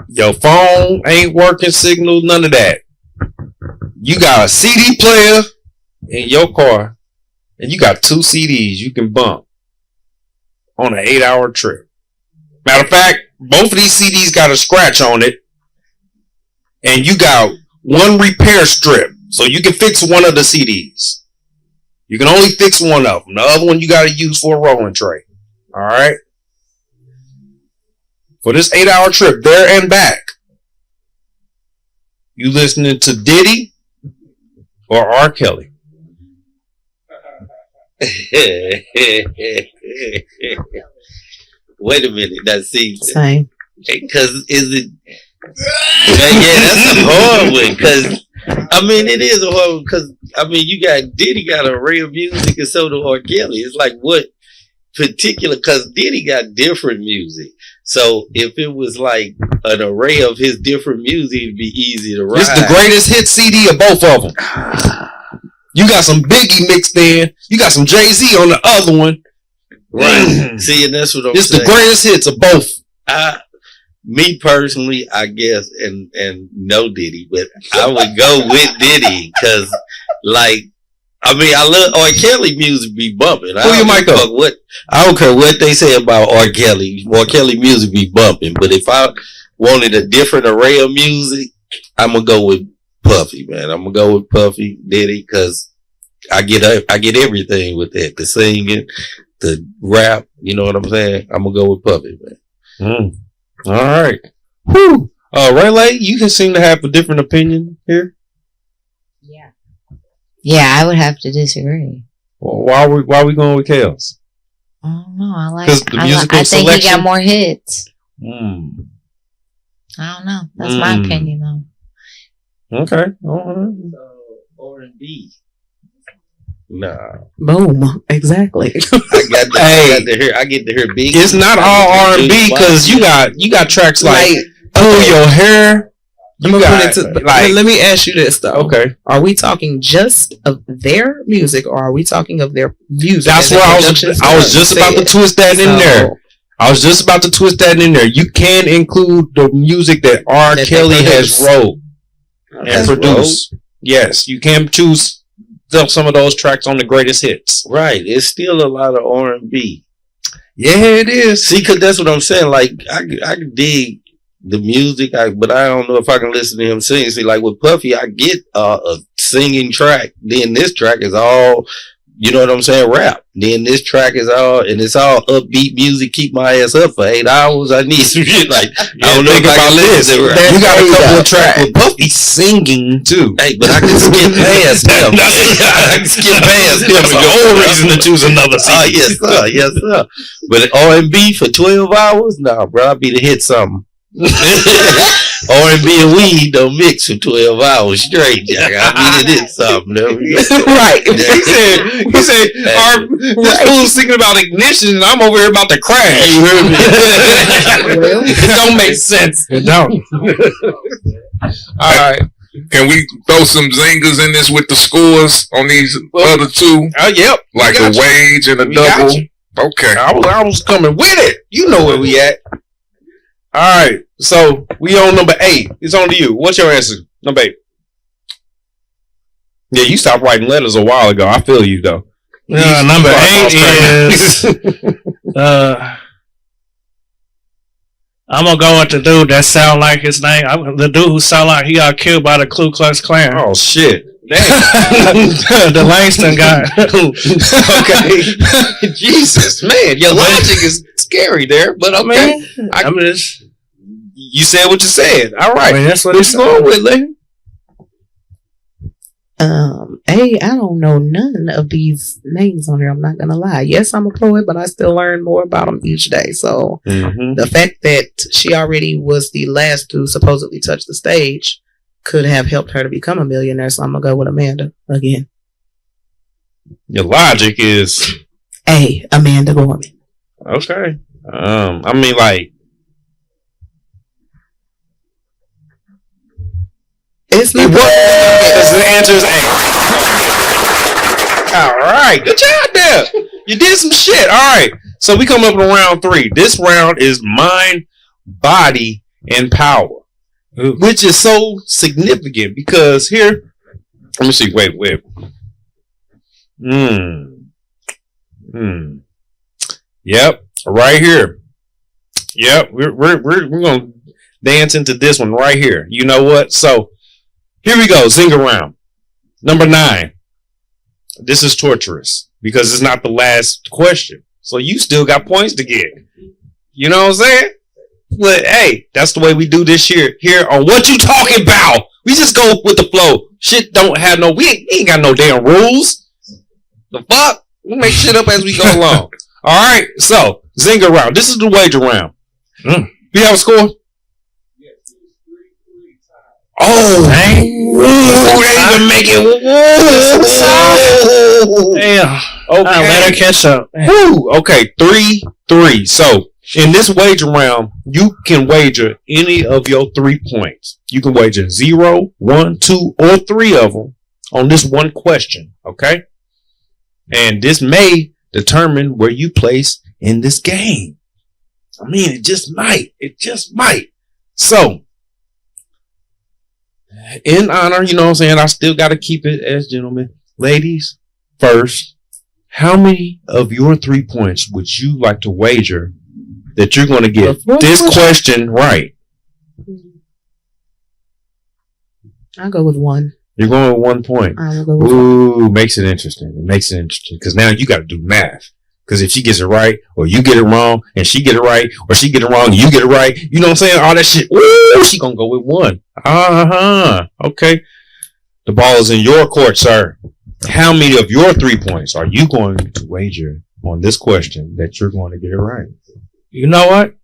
Your phone ain't working, signal, none of that. You got a CD player in your car. And you got 2 CDs you can bump on an 8-hour trip. Matter of fact, both of these CDs got a scratch on it. And you got 1 repair strip. So you can fix one of the CDs. You can only fix one of them. The other one you got to use for a rolling tray. Alright? For this 8-hour trip, there and back, you listening to Diddy or R. Kelly? Wait a minute. Now, see, Same. because is it? Yeah, that's a hard one. Because I mean, it is a hard one. Because I mean, you got Diddy got an array of music, and so do R. Kelly. It's like what particular? Because Diddy got different music. So if it was like an array of his different music, it'd be easy to ride. It's the greatest hit CD of both of them. You got some Biggie mixed in. You got some Jay-Z on the other one. Right. See, and that's what I'm saying. It's the greatest hits of both. Me personally, I guess, and no Diddy, but I would go with Diddy because, like, I mean, I love R. Kelly music be bumping. Who you might go? I don't care what they say about R. Kelly. R. Kelly music be bumping, but if I wanted a different array of music, I'm gonna go with Puffy, man. I'm gonna go with Puffy, Diddy, because I get everything with that. The singing, the rap, you know what I'm saying? I'm gonna go with Puffy, man. All right. Whew. Ray, you can seem to have a different opinion here. Yeah, I would have to disagree. Well, why are we going with Kels? I don't know. I selection? think he got more hits. I don't know. That's my opinion, though. Okay. R&B. Nah. Boom. Exactly. I get to hear big. It's not all R&B because you got tracks like "Pull Your Hair." Let me ask you this though. Okay. Are we talking just of their music, or are we talking of their music? That's where I was just about to twist that in there. I was just about to twist that in there. You can include the music that R. Kelly has wrote and produced. Yes, you can choose some of those tracks on the greatest hits. Right. It's still a lot of R&B. Yeah, it is. See, because that's what I'm saying. Like, I dig the music, but I don't know if I can listen to him sing. See, like with Puffy, I get a singing track. Then this track is all, you know what I'm saying, rap. Then this track is all, and it's all upbeat music. Keep my ass up for 8 hours. I need some shit. Like, I don't know if I can listen to it. You got a couple of tracks with Puffy singing too. Hey, but I can skip past him. I can skip past him. That's the whole reason to choose another CD. Yes, sir. But R&B for 12 hours? Nah, bro, I be to hit something. R&B and weed don't mix for 12 hours straight, Jack. I mean, it is something. Right. He said, this fool's thinking about ignition and I'm over here about to crash. You heard me? It don't make sense. It don't. All right. Can we throw some zingers in this with the scores on these other two? Yep. Like a wage and a double? Okay. I was coming with it. You know where we at. All right, so we on number 8. It's on to you. What's your answer? Number 8. Yeah, you stopped writing letters a while ago. I feel you though. Number 8 is I'm gonna go with the dude that sound like his name. The dude who sound like he got killed by the Ku Klux Klan. Oh shit! Damn, the Langston guy. Okay, Jesus, man, your logic is scary there, but okay. I'm just. You said what you said. All right, that's what it's going with, Lynn. I don't know none of these names on here. I'm not gonna lie. Yes, I'm a poet, but I still learn more about them each day. So the fact that she already was the last to supposedly touch the stage could have helped her to become a millionaire. So I'm gonna go with Amanda again. Your logic is Amanda Gorman. Okay. I mean, like. It's not. The answer is A. All right, good job there. You did some shit. All right, so we come up to round 3. This round is mind, body, and power, which is so significant because here. Let me see. Wait. Yep, right here. Yep, we're gonna dance into this one right here. You know what? So. Here we go, zinger round. Number 9. This is torturous because it's not the last question. So you still got points to get. You know what I'm saying? But hey, that's the way we do this here on What You Talking About. We just go with the flow. Shit don't have we ain't got no damn rules. The fuck? We'll make shit up as we go along. All right. So, Zinger round. This is the wager round. Do you have a score? Oh, dang. Ooh, they even make it. Damn. Okay. Let her catch up. Woo. Okay, 3-3. So, in this wager round, you can wager any of your 3 points. You can wager 0, 1, 2, or 3 of them on this one question. Okay? And this may determine where you place in this game. I mean, it just might. It just might. So, in honor, you know what I'm saying? I still got to keep it as gentlemen. Ladies, first, how many of your 3 points would you like to wager that you're going to get this question right? I'll go with 1. You're going with 1 point. I will go with Ooh, makes it interesting. It makes it interesting because now you got to do math. Because if she gets it right, or you get it wrong, and she get it right, or she get it wrong, and you get it right, you know what I'm saying? All that shit. Ooh, she gonna go with 1. Okay. The ball is in your court, sir. How many of your 3 points are you going to wager on this question that you're going to get it right? You know what?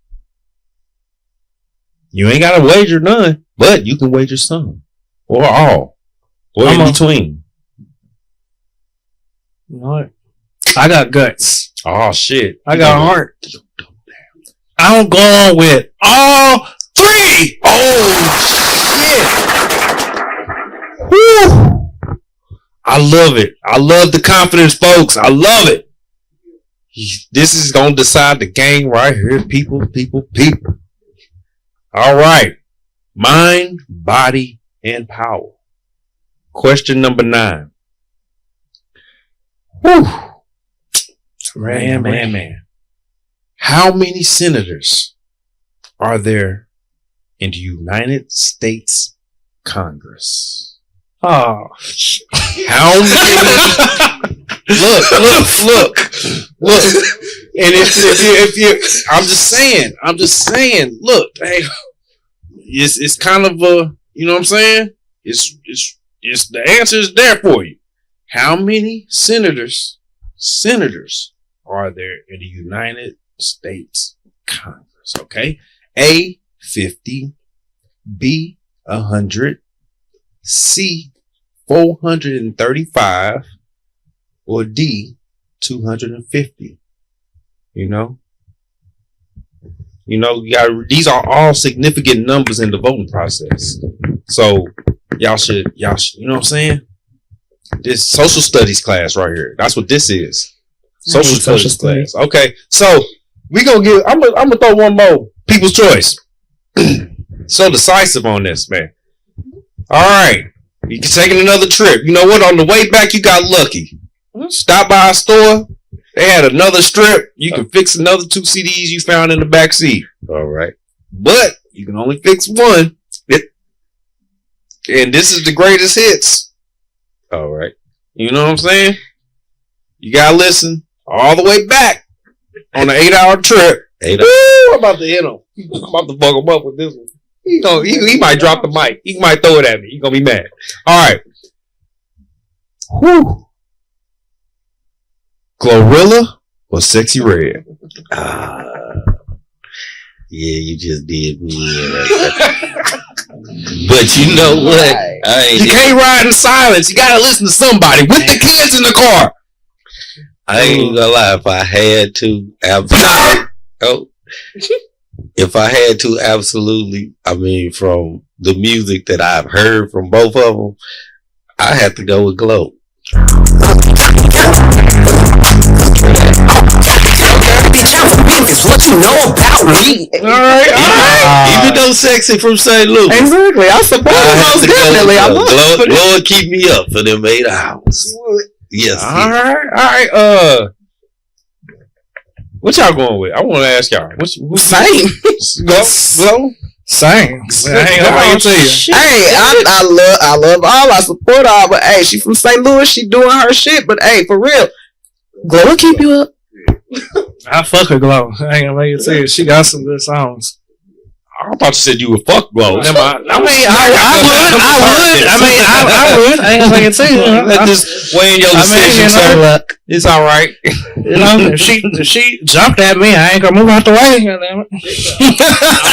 You ain't got to wager none, but you can wager some. Or all. Or in between. You know what? I got guts. Oh, shit. I got heart. I'm going with all 3. Oh, shit. Woo. I love it. I love the confidence, folks. I love it. This is going to decide the game right here. People. All right. Mind, body, and power. Question number 9. Whew. Man. How many senators are there in the United States Congress? Oh, how many? Look. And if you, I'm just saying. Look, hey, it's kind of a, you know what I'm saying? It's the answer is there for you. How many senators are there in the United States Congress? Okay. A, 50. B, 100. C, 435. Or D, 250. You know, these are all significant numbers in the voting process. So y'all should, you know what I'm saying? This social studies class right here. That's what this is. Social studies class. Okay. So we gonna give, I'm gonna throw one more people's choice. So decisive on this, man. All right. You can take another trip. You know what? On the way back, you got lucky. Stop by a store. They had another strip. You can fix another 2 CDs you found in the back seat. All right. But you can only fix one. And this is the greatest hits. All right. You know what I'm saying? You got to listen all the way back on an 8-hour trip. 8 hours. Woo, I'm about to hit him. I'm about to fuck him up with this one. He might drop the mic. He might throw it at me. He's going to be mad. All right. Whew. Glorilla or Sexy Red? Yeah, you just did me in right there. But you know what? You can't ride in silence. You gotta listen to somebody with the kids in the car. I ain't gonna lie. If I had to, absolutely. I mean, from the music that I've heard from both of them, I have to go with Glow. What you know about me? All right. Even though Sexy from St. Louis. Exactly. I support it most definitely. I love Lord, keep me up for them 8 hours. Yes. All right. What y'all going with? I want to ask y'all. Same. Glow? Same. Hey, I love all. I support all. But hey, she from St. Louis. She doing her shit. But hey, for real, Glow will keep you up. I fuck her Glow. I ain't gonna let you tell you. She got some good songs. I thought you said you would fuck blow. Never mind. I would. I ain't gonna say it. Let this weigh in your decision. So it's all right. You know, if she jumped at me, I ain't gonna move out the way.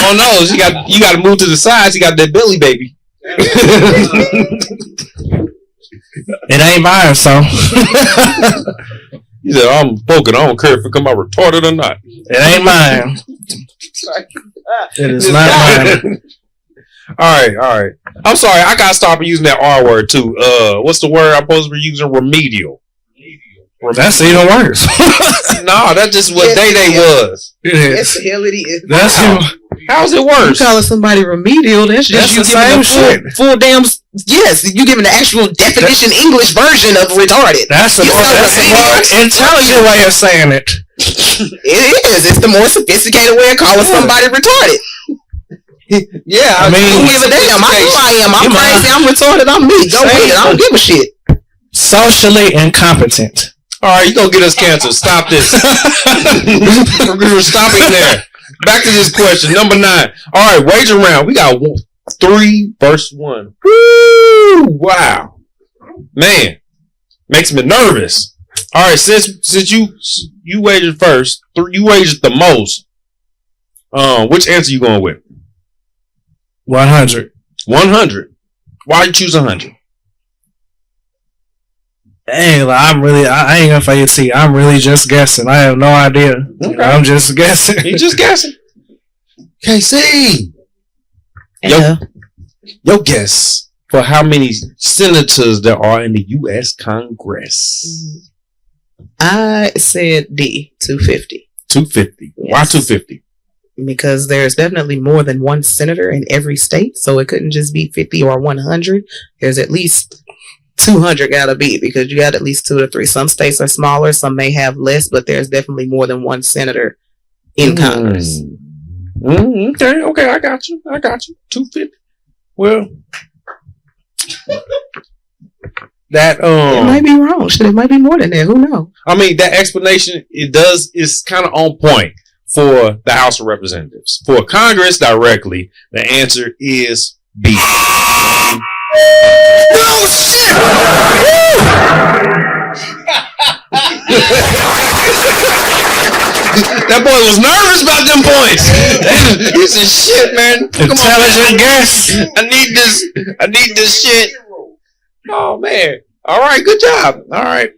Oh no, you got to move to the side. She got that belly baby. It ain't mine, so. He said, I'm poking. I don't care if it come out retarded or not. It ain't mine. It is not mine. All right. I'm sorry. I got to stop using that R word, too. What's the word I'm supposed to be using? Remedial. That's even worse. No, that's just what Day was. Yes, the hell it is. That's how's it worse? You calling somebody remedial? That's you giving a full damn. Yes, you giving the actual definition English version of retarded. That's the more intelligent way of saying it. It is. It's the more sophisticated way of calling somebody retarded. Yeah, I mean, don't give a damn. I know I am. I'm crazy. I'm retarded. I'm me. Go ahead. I don't give a shit. Socially incompetent. All right, you gonna get us canceled. Stop this. We're stopping there. Back to this question. Number 9. All right, wager round. We got 3 versus 1. Woo! Wow. Man. Makes me nervous. All right, since you wagered first, you wagered the most. Which answer you going with? 100. 100. Why you choose 100? Hey, I ain't gonna fake it. See, I'm really just guessing. I have no idea. Okay. I'm just guessing. You just guessing. KC. Yeah. Your guess for how many senators there are in the U.S. Congress? I said D, 250. 250. Yes. Why 250? Because there's definitely more than one senator in every state, so it couldn't just be 50 or 100. There's at least 200 gotta be, because you got at least 2 to 3. Some states are smaller, some may have less, but there's definitely more than one senator in Congress. Okay, I got you. 250. Well, that it might be wrong. Shit, it might be more than that. Who knows? I mean, that explanation is kind of on point for the House of Representatives. For Congress directly, the answer is B. No shit! That boy was nervous about them points. He said, "Shit, man, intelligent guess. I need this shit." Oh man! All right, good job. All right,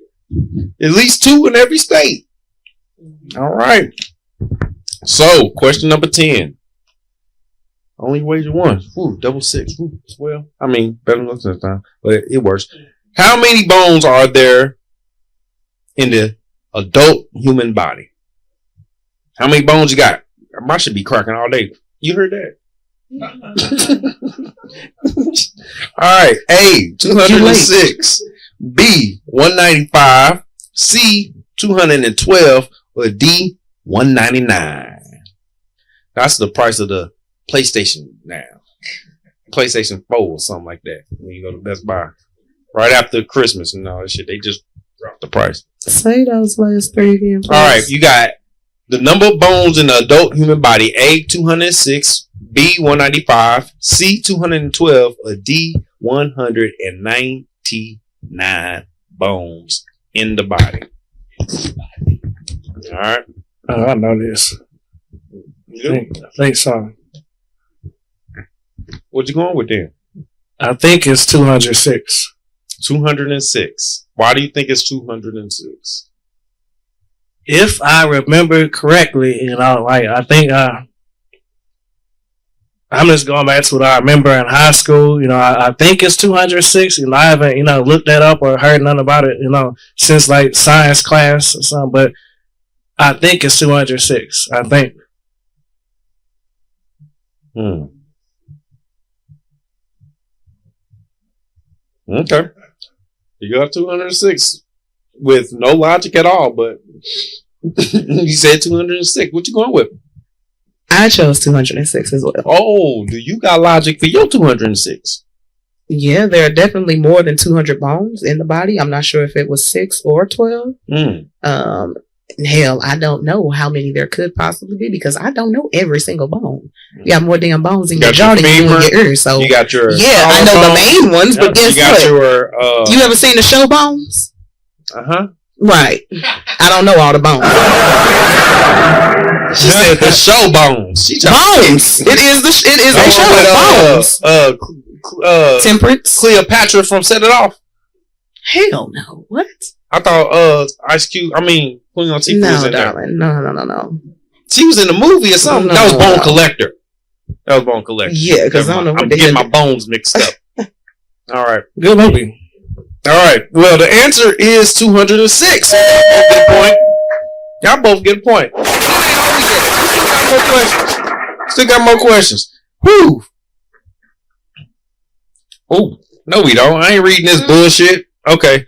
at least 2 in every state. All right. So, question number 10. Only wager 1. Ooh, double 6. Ooh, well, I mean, better than this time, but it works. How many bones are there in the adult human body? How many bones you got? I should be cracking all day. You heard that? All right. A, 206. B, 195. C, 212. Or D, 199. That's the price of the PlayStation now. PlayStation 4 or something like that. When you go to Best Buy. Right after Christmas and all that shit. They just dropped the price. Say those last 3 again, please. All right. You got the number of bones in the adult human body. A, 206. B, 195. C, 212. Or D, 199 bones in the body. All right. Oh, I know this. I think so. What you going with then? I think it's 206. 206. Why do you think it's 206? If I remember correctly, I think I'm just going back to what I remember in high school. I think it's 206. I haven't, looked that up or heard nothing about it, since like science class or something. But I think it's 206. I think. Okay. You got 206 with no logic at all, but you said 206. What you going with? I chose 206 as well. Oh, do you got logic for your 206? Yeah, there are definitely more than 200 bones in the body. I'm not sure if it was 6 or 12. Hell, I don't know how many there could possibly be because I don't know every single bone. You got more damn bones in your jaw than you do in your ears. So you got your I know the main ones, but guess what? You ever seen the show Bones? Right. I don't know all the bones. She said the show Bones. Bones. It is a show. Bones. Temperance. Cleopatra from Set It Off. Hell no. What? I thought Ice Cube. Queen Latifah was in darling. there. No. She was in the movie or something. That was Bone Collector. Yeah, because I don't know. I'm getting my bones mixed up. All right. Good movie. All right. Well, the answer is 206. Y'all both get a point. Still got more questions. Whew. Oh, no, we don't. I ain't reading this bullshit. Okay.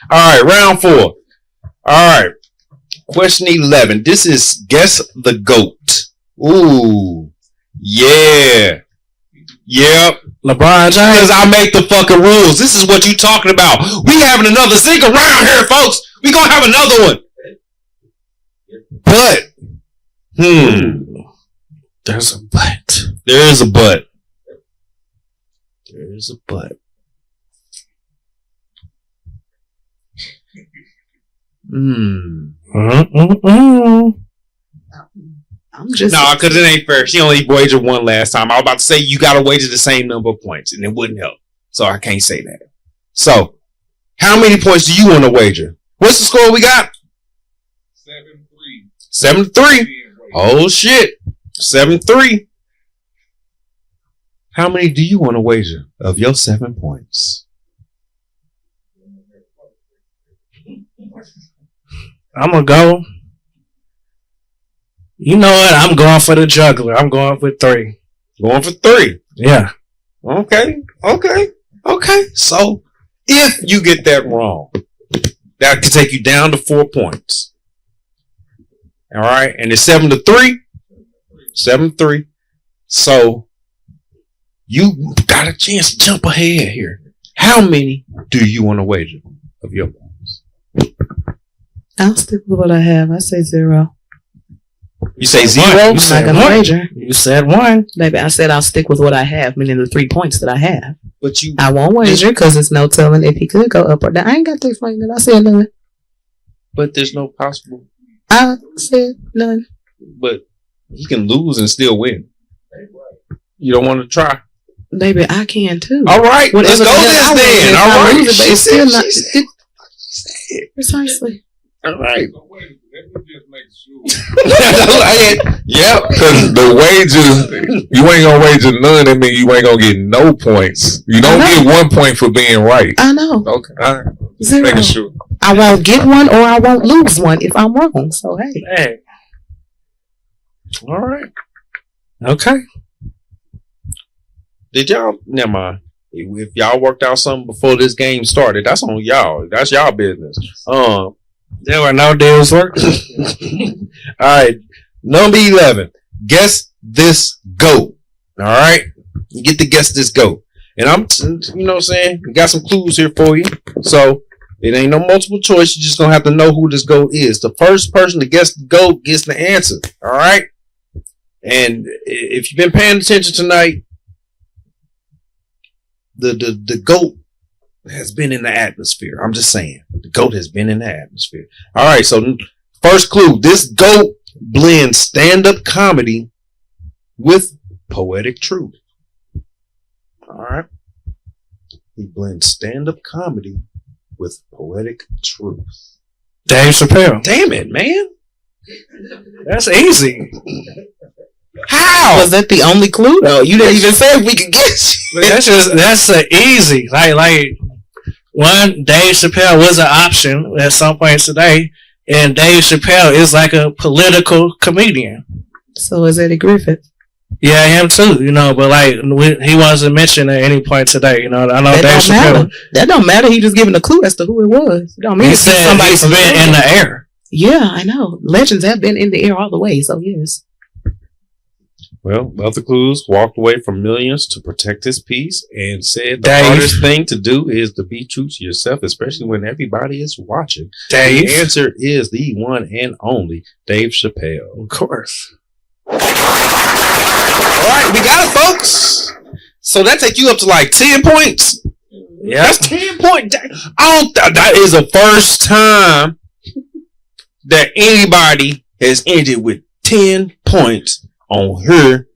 All right, round 4. All right, question 11. This is guess the GOAT. Ooh, yeah, yep. LeBron James. Because I make the fucking rules. This is what you talking about. We having another sink around here, folks. We gonna have another one. But, there's a but. There is a but. There is a but. I'm just because it ain't fair. She only wagered one last time. I was about to say you gotta wager the same number of points, and it wouldn't help. So I can't say that. So, how many points do you want to wager? What's the score we got? 7-3. 7-3. Oh shit. 7-3. How many do you want to wager of your 7 points? I'm gonna go. You know what? I'm going for the juggler. I'm going for 3. Going for 3. Yeah. Okay. So, if you get that wrong, that could take you down to 4 points. All right. And it's 7-3. 7-3. So, you got a chance to jump ahead here. How many do you want to wager of your points? I'll stick with what I have. I say 0. You say 0? I'm not gonna wager. You said 1. Baby, I said I'll stick with what I have, meaning the 3 points that I have. But I won't wager because there's no telling if he could go up or down. I ain't got to explain that. I said none. But there's no possible. I said none. But he can lose and still win. You don't want to try? Baby, I can too. All right, let's go this then. All right. She said. Precisely. All right. Yeah, because the wages, you ain't gonna wager none. That means you ain't gonna get no points. You don't get 1 point for being right. I know. Okay, all right. 0. Making sure. I won't get 1 or I won't lose 1 if I'm wrong. So hey. All right. Okay. Did y'all? Never mind. If y'all worked out something before this game started, that's on y'all. That's y'all business. There were no deals working. All right. Number 11. Guess this GOAT. All right. You get to guess this GOAT. And I'm, you know what I'm saying? We got some clues here for you. So it ain't no multiple choice. You're just going to have to know who this GOAT is. The first person to guess the GOAT gets the answer. All right. And if you've been paying attention tonight, the GOAT has been in the atmosphere. I'm just saying. The GOAT has been in the atmosphere. All right. So first clue. This GOAT blends stand-up comedy with poetic truth. All right. He blends stand-up comedy with poetic truth. Dave Chappelle. Damn it, man. That's easy. How? Was that the only clue though? You didn't even say if we could get you. That's easy. Like one, Dave Chappelle was an option at some point today, and Dave Chappelle is like a political comedian. So is Eddie Griffith? Yeah, him too. You know, but like he wasn't mentioned at any point today. You know, I know Dave Chappelle. That don't matter. He just giving a clue as to who it was. It don't mean he said somebody's been in the air. Yeah, I know. Legends have been in the air all the way. So yes. Well, Mother Cruz walked away from millions to protect his peace and said the hardest thing to do is to be true to yourself, especially when everybody is watching. Dave. The answer is the one and only Dave Chappelle. Of course. All right, we got it, folks. So that takes you up to like 10 points. Yeah. That's 10 points. That is the first time that anybody has ended with 10 points on her.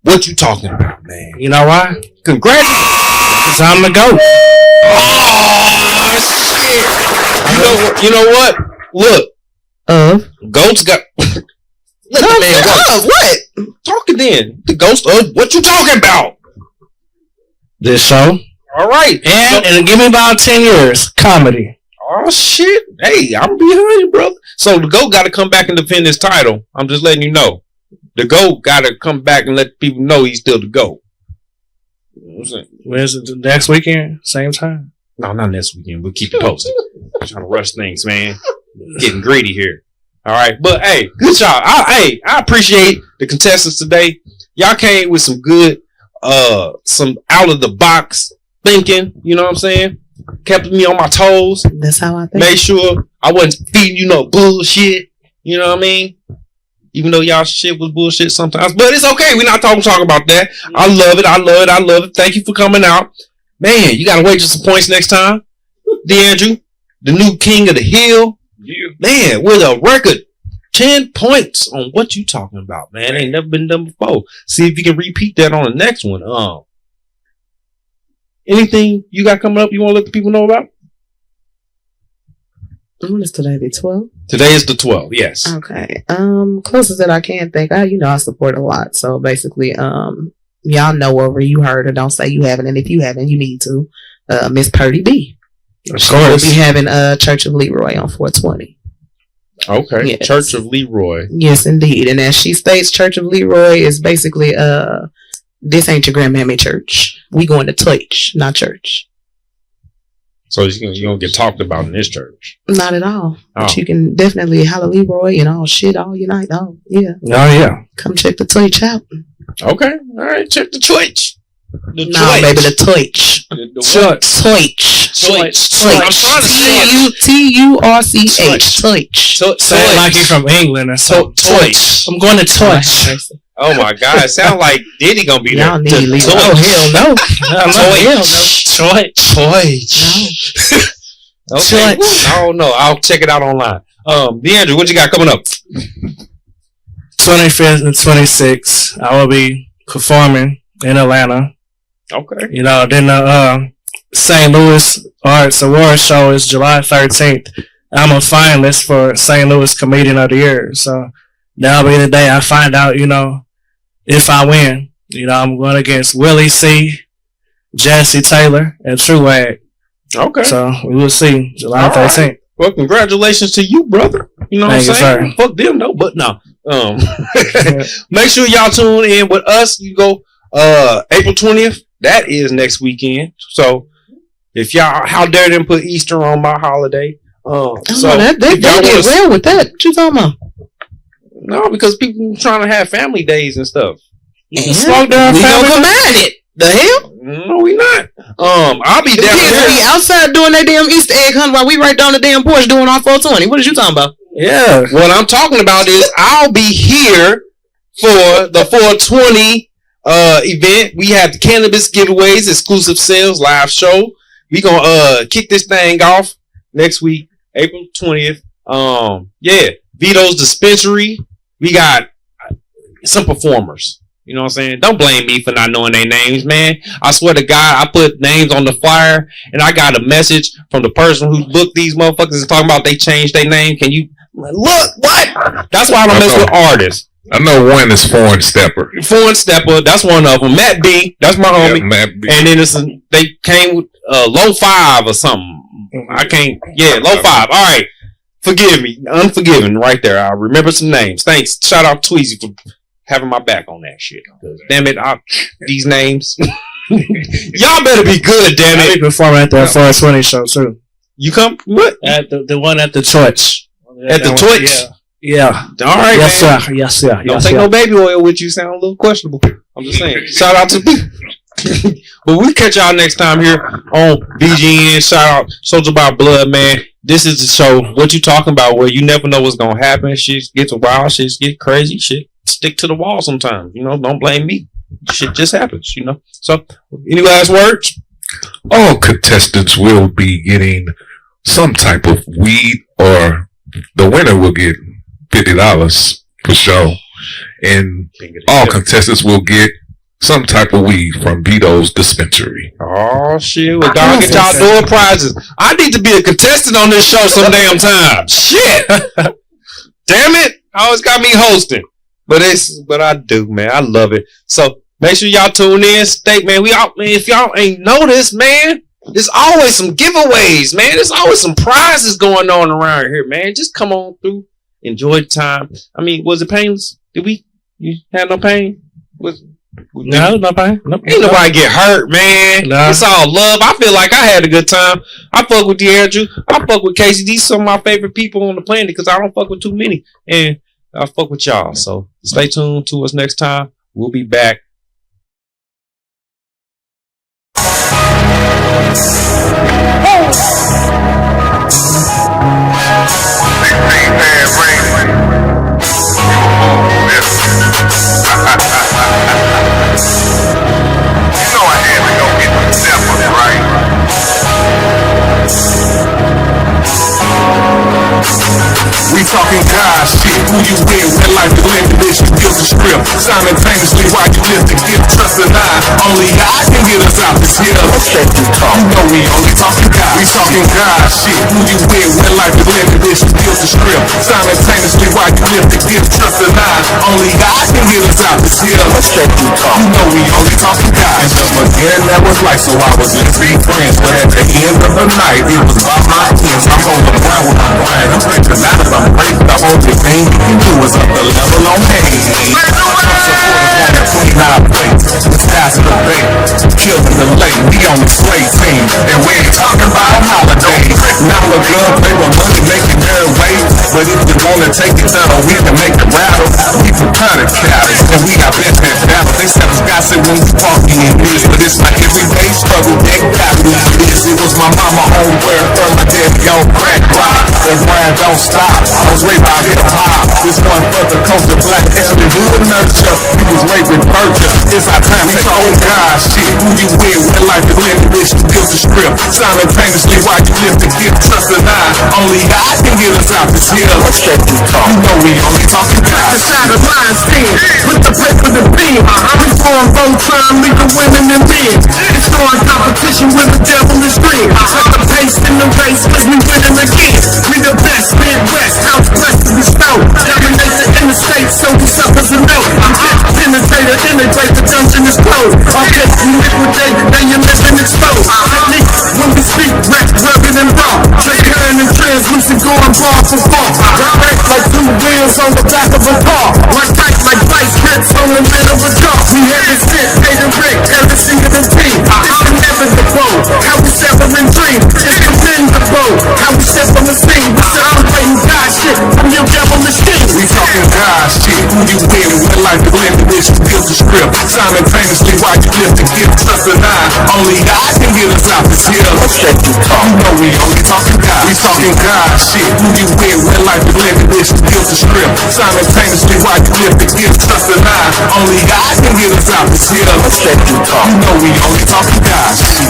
What you talking about, man? You know why? Congratulations. It's time to go. Oh, shit. You know what? Look. Ghost got... Let the man go. What? Talking then. The ghost of what you talking about? This show. All right. And give me about 10 years. Comedy. Oh, shit. Hey, I'm behind you, brother. So the GOAT got to come back and defend his title. I'm just letting you know. The GOAT got to come back and let people know he's still the GOAT. You know what I'm saying? When's it? Next weekend? Same time? No, not next weekend. We'll keep you posted. I'm trying to rush things, man. Getting greedy here. All right. But, hey, good job. I appreciate the contestants today. Y'all came with some good, some out-of-the-box thinking. You know what I'm saying? Kept me on my toes. That's how I think. Made sure I wasn't feeding you no bullshit. You know what I mean? Even though y'all shit was bullshit sometimes. But it's okay. We're not talking about that. I love it. Thank you for coming out. Man, you gotta wait just some points next time. DeAndrew, the new king of the hill. Yeah. Man, with a record 10 points on what you talking about, man. Ain't never been done before. See if you can repeat that on the next one. Anything you got coming up you want to let the people know about? When is today? The 12th? Today is the 12th, yes. Okay. Closest that I can think. I support a lot. So basically, y'all know wherever you heard or don't say you haven't. And if you haven't, you need to. Miss Purdy B. She will be having Church of Leroy on 420. Okay. Yes. Church of Leroy. Yes, indeed. And as she states, Church of Leroy is basically, this ain't your grandmammy church. We going to church, not church. So you're going to get talked about in this church? Not at all. Oh. But you can definitely holler Leroy and all shit all your night. Oh, yeah. Oh, yeah. Come check the Twitch out. Okay. All right. Check the Twitch. Baby, the Twitch. Twitch. I'm trying to say Turch. Twitch. Say it like you're from England or something. Twitch. I'm going to Twitch. Oh my God! It sounds like Diddy gonna be there. Y'all need Leroy. Oh hell no! Twitch. Okay. I don't know. I'll check it out online. DeAndrew, what you got coming up? 25th and 26th, I will be performing in Atlanta. Okay. You know, then the St. Louis Arts Award Show is July 13th. I'm a finalist for St. Louis Comedian of the Year, so that'll be the day I find out, you know, if I win. You know, I'm going against Willie C., Jesse Taylor, and Truag. Okay. So we will see July 13th. Right. Well, congratulations to you, brother. You know what I'm saying? Fuck them, no, but no. Make sure y'all tune in with us. You go April 20th. That is next weekend. So if y'all, how dare them put Easter on my holiday? So they did well with that. What you talking about? No, because people trying to have family days and stuff. Slow down, we don't combine it. The hell? No, we not. I'll be down there. Be outside doing that damn Easter egg hunt while we right down the damn porch doing our 420. What is you talking about? Yeah. What I'm talking about is I'll be here for the 420 event. We have the cannabis giveaways, exclusive sales, live show. We gonna kick this thing off next week, April 20th. Yeah, Vito's Dispensary. We got some performers. You know what I'm saying? Don't blame me for not knowing their names, man. I swear to God, I put names on the flyer and I got a message from the person who booked these motherfuckers and talking about they changed their name. Can you look? What? That's why I don't mess with artists. I know one is Foreign Stepper. Foreign Stepper, that's one of them. Matt B, that's my homie. Yeah, Matt B. And then they came with Low 5 or something. I can't. Yeah, Low 5. All right. Forgive me. Unforgiven right there. I remember some names. Thanks. Shout out Tweezy for having my back on that shit. Damn it. These names. Y'all better be good, damn it. I'll be performing at that 420 show too. You come? What? At the one at the church. At the Twitch? Yeah. All right, Yes, man. sir. Yes, sir. Don't take no baby oil with you. Sound a little questionable. I'm just saying. Shout out to people. But we'll catch y'all next time here on VGN. Shout out Soldier by Blood, man. This is the show. What you talking about? Where you never know what's gonna happen. Shit gets wild. Shit gets crazy. Shit stick to the wall sometimes. You know, don't blame me. Shit just happens. You know. So, any last words? All contestants will be getting some type of weed, or the winner will get $50 for sure. And all contestants will get some type of weed from Vito's dispensary. Oh shit! Well, dog, get y'all door prizes. I need to be a contestant on this show some damn time. Shit! Damn it! I always got me hosting, but I do, man. I love it. So make sure y'all tune in. Stay, man. If y'all ain't noticed, man, there's always some giveaways, man. There's always some prizes going on around here, man. Just come on through, enjoy the time. I mean, was it painless? You had no pain? No pain. Nope. Ain't nobody get hurt, man. Nah. It's all love. I feel like I had a good time. I fuck with DeAndrew. I fuck with Casey. These are some of my favorite people on the planet because I don't fuck with too many. And I fuck with y'all. So stay tuned to us next time. We'll be back. We talking God shit. Who you with? Real life delineation. Build the script. Simultaneously while you live to give trust and I. Only God can get us out this hill. You know we only talking God. We talking God shit. Who you with? Real life delineation. Build the script. Simultaneously while you live to give trust and I. Only God can get us out this hill. You know we only talking God. And just again that was like so I was in three friends. But at the end of the night it was about my kids. I'm on the ground with my grind. I'm breaking out of I'm breaking the only thing you can do is up the level on pain. The skies of the bay, killing the lake. We on the slave team, and we ain't talking about holidays. Now the gun play with money, making their way. But if you wanna take it down, we can make it rattle. We from kind of cowards, and we got been that battle. They said it's gossip when you walking in this, but it's my everyday struggle. They got me this. It was my mama homeware, from my daddy on crack rock. That's why I don't stop. I was raised by hip hop. This one for the culture, black history, good nurture. We was raised with purchase. It's our time to say, oh God, shit. Who you with? Real life is living this. You build the script. Simultaneously while you live to give trust and I. Only God can get us out this hill. You know we only talking God. The side of line stand. With the plate for the beam. We form both time, leave the women and men. It's throwing competition with the devil is green. Set the pace in the race, cause we winning again. We the best, Midwest, house blessed to bestow. Dominate the interstate, so we suffers a note. I'm penetrator, integrate, the dungeon is closed. Okay, you liquidate, then you're living exposed. Technique, when we speak, rap, rugged and raw. Transparent and translucent, going bar for bar. Direct like two wheels on the back of a car. Like tight like vice grips on the middle of a jar. We have it sit, paid and Rick, every of the team. It's inevitable, how we sever and dream. It's commendable, how we set from the scene. We celebrating God shit from your devilish king. We talking God shit, who you with? Real life is living this, you build the script. Simultaneously while you live to give trust and I. Only God can get us out this hill. You know we only talking God. We talking God shit, who you with? Real life is living this, you build the script. Simultaneously while you live to give trust and I. Only God can get us out this hill. You know we only talking God shit.